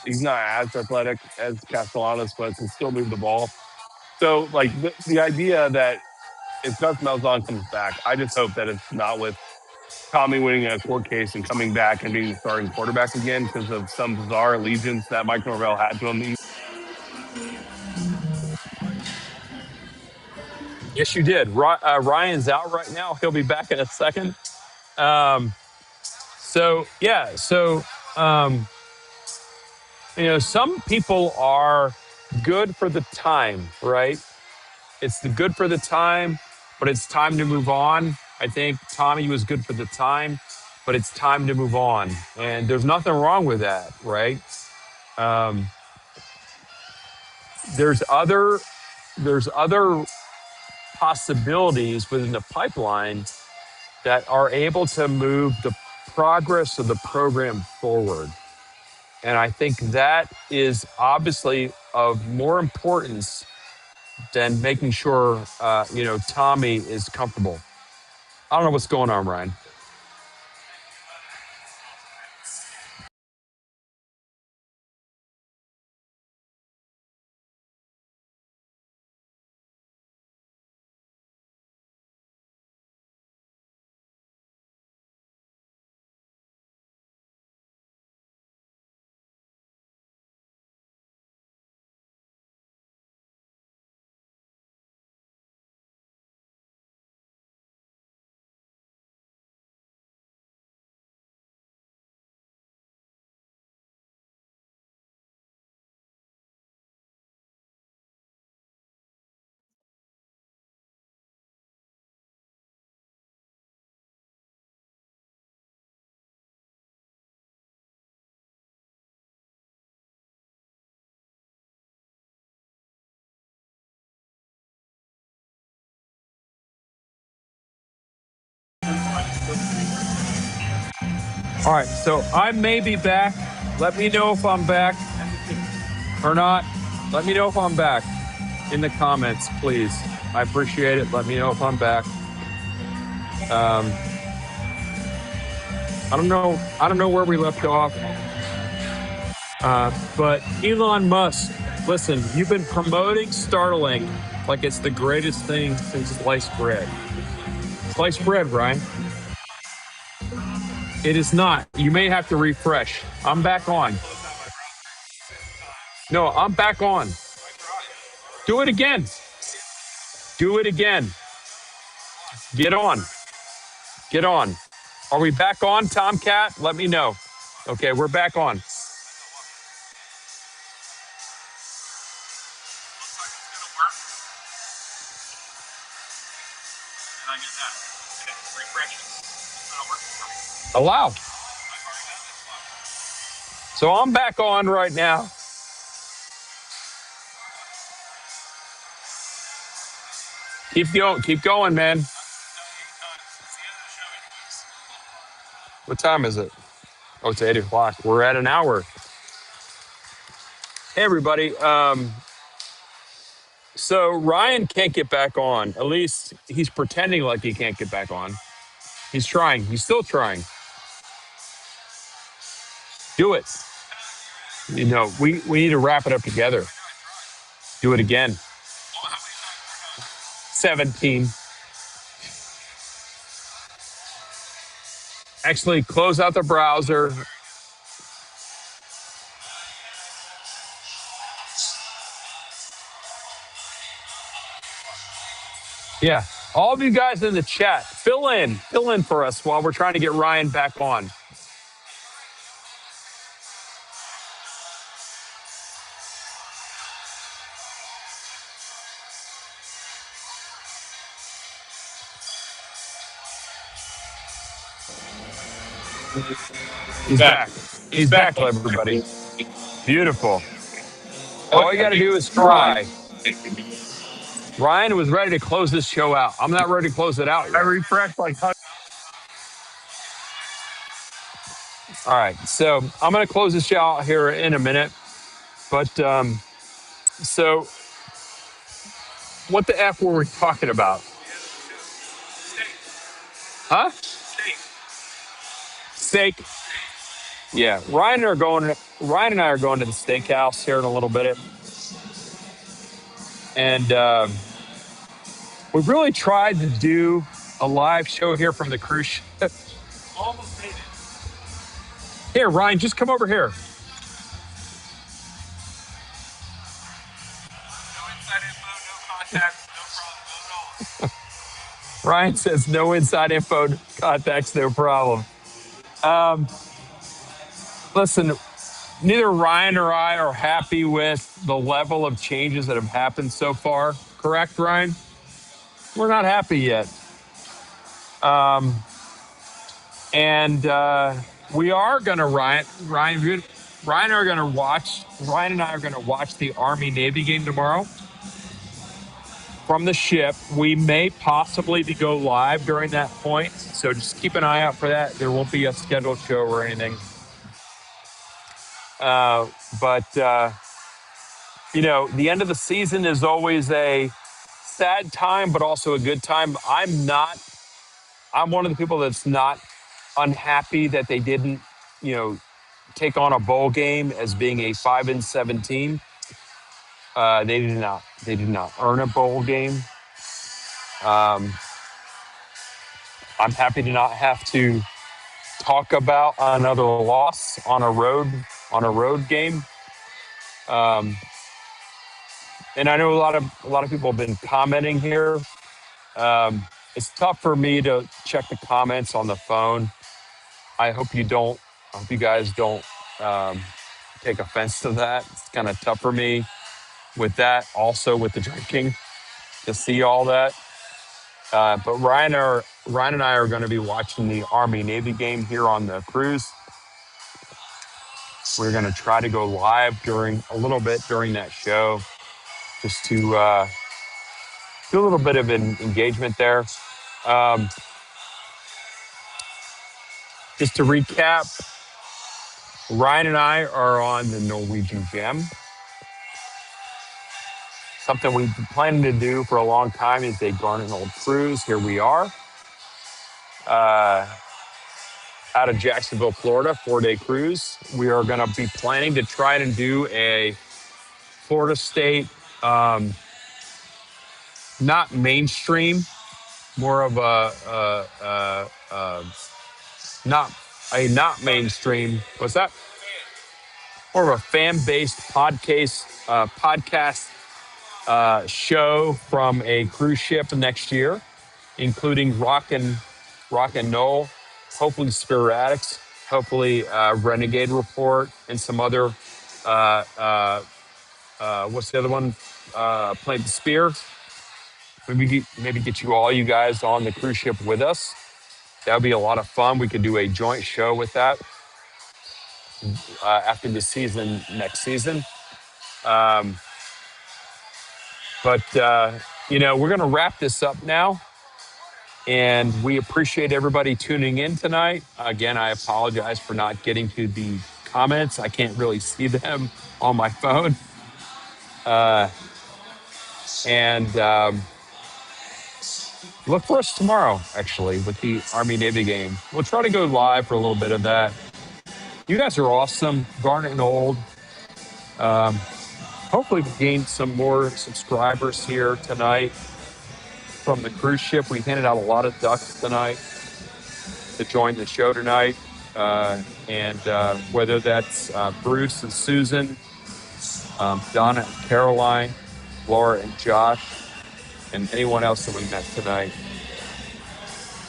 [SPEAKER 2] He's not as athletic as Castellanos, but can still move the ball. So, like the idea that if Gus Malzahn comes back, I just hope that it's not with Tommy winning a court case and coming back and being the starting quarterback again because of some bizarre allegiance that Mike Norvell had to him.
[SPEAKER 1] Yes, you did. Ryan's out right now. He'll be back in a second. Um, so yeah, um, some people are good for the time, right? It's the good for the time, but it's time to move on. I think Tommy was good for the time, but it's time to move on, and there's nothing wrong with that, right? Um, there's other there's other possibilities within the pipeline that are able to move the progress of the program forward. And I think that is obviously of more importance than making sure, Tommy is comfortable. I don't know what's going on, Ryan. All right, so I may be back. Let me know if I'm back or not. Let me know if I'm back in the comments, please. I appreciate it. Let me know if I'm back. I don't know where we left off. But Elon Musk, listen, you've been promoting Starlink like it's the greatest thing since sliced bread. Sliced bread, Ryan. It is not. You may have to refresh. I'm back on. No, I'm back on. Do it again. Do it again. Get on. Get on. Are we back on, Tomcat? Let me know. Okay, we're back on. Allow. So I'm back on right now. Keep going, man. What time is it? Oh, it's 8 o'clock. We're at an hour. Hey, everybody. So Ryan can't get back on. At least he's pretending like he can't get back on. He's trying. He's still trying. Do it. You know, we need to wrap it up together. Do it again. 17. Actually, close out the browser. Yeah. All of you guys in the chat, fill in for us while we're trying to get Ryan back on. He's back. He's back, everybody. Beautiful. All you got to do is try. Ryan was ready to close this show out. I'm not ready to close it out yet.
[SPEAKER 2] I refreshed like
[SPEAKER 1] All right. So I'm going to close this show out here in a minute. But so what the F were we talking about? Huh? Steak. Yeah. Ryan and I are going to the steakhouse here in a little bit. And we really tried to do a live show here from the cruise ship. Almost made it. Here, Ryan, just come over here. No inside info, no contacts, no problem at all. Ryan says no inside info, contacts, no problem. Listen, neither Ryan or I are happy with the level of changes that have happened so far. Correct, Ryan? We're not happy yet. And we are going to, Ryan and I are going to watch the Army-Navy game tomorrow from the ship. We may possibly go live during that point. So just keep an eye out for that. There won't be a scheduled show or anything. But you know, the end of the season is always a sad time, but also a good time. I'm one of the people that's not unhappy that they didn't, take on a bowl game as being a 5-7 team. They did not earn a bowl game. I'm happy to not have to talk about another loss on a road game. And I know a lot of people have been commenting here. It's tough for me to check the comments on the phone. I hope you guys don't take offense to that. It's kind of tough for me with that. Also with the drinking to see all that. But Ryan and I are going to be watching the Army-Navy game here on the cruise. We're going to try to go live during that show, just to do a little bit of an engagement there. Just to recap, Ryan and I are on the Norwegian Gem. Something we've been planning to do for a long time is a Garnet Old cruise. Here we are, uh, out of Jacksonville, Florida, 4-day cruise. We are going to be planning to try and do a Florida State, not mainstream, more of not mainstream. What's that? More of a fan-based podcast show from a cruise ship next year, including Rock and Noel, hopefully Spiratics, hopefully Renegade Report, and some other. What's the other one? Plant the Spear. Maybe get you guys on the cruise ship with us. That would be a lot of fun. We could do a joint show with that after the season next season. Um, but we're going to wrap this up now. And we appreciate everybody tuning in tonight. Again, I apologize for not getting to the comments. I can't really see them on my phone. And look for us tomorrow, actually, with the Army-Navy game. We'll try to go live for a little bit of that. You guys are awesome. Garnet and Old. Hopefully we gained some more subscribers here tonight from the cruise ship. We handed out a lot of ducks tonight to join the show tonight. And whether that's Bruce and Susan, Donna and Caroline, Laura and Josh, and anyone else that we met tonight.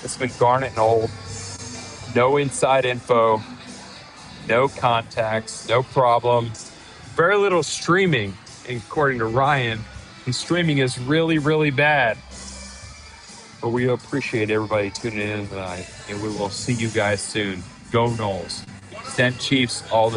[SPEAKER 1] It's been Garnet and Old. No inside info, no contacts, no problems. Very little streaming, according to Ryan. His streaming is really, really bad. But we appreciate everybody tuning in tonight, and we will see you guys soon. Go Noles. Send Chiefs all the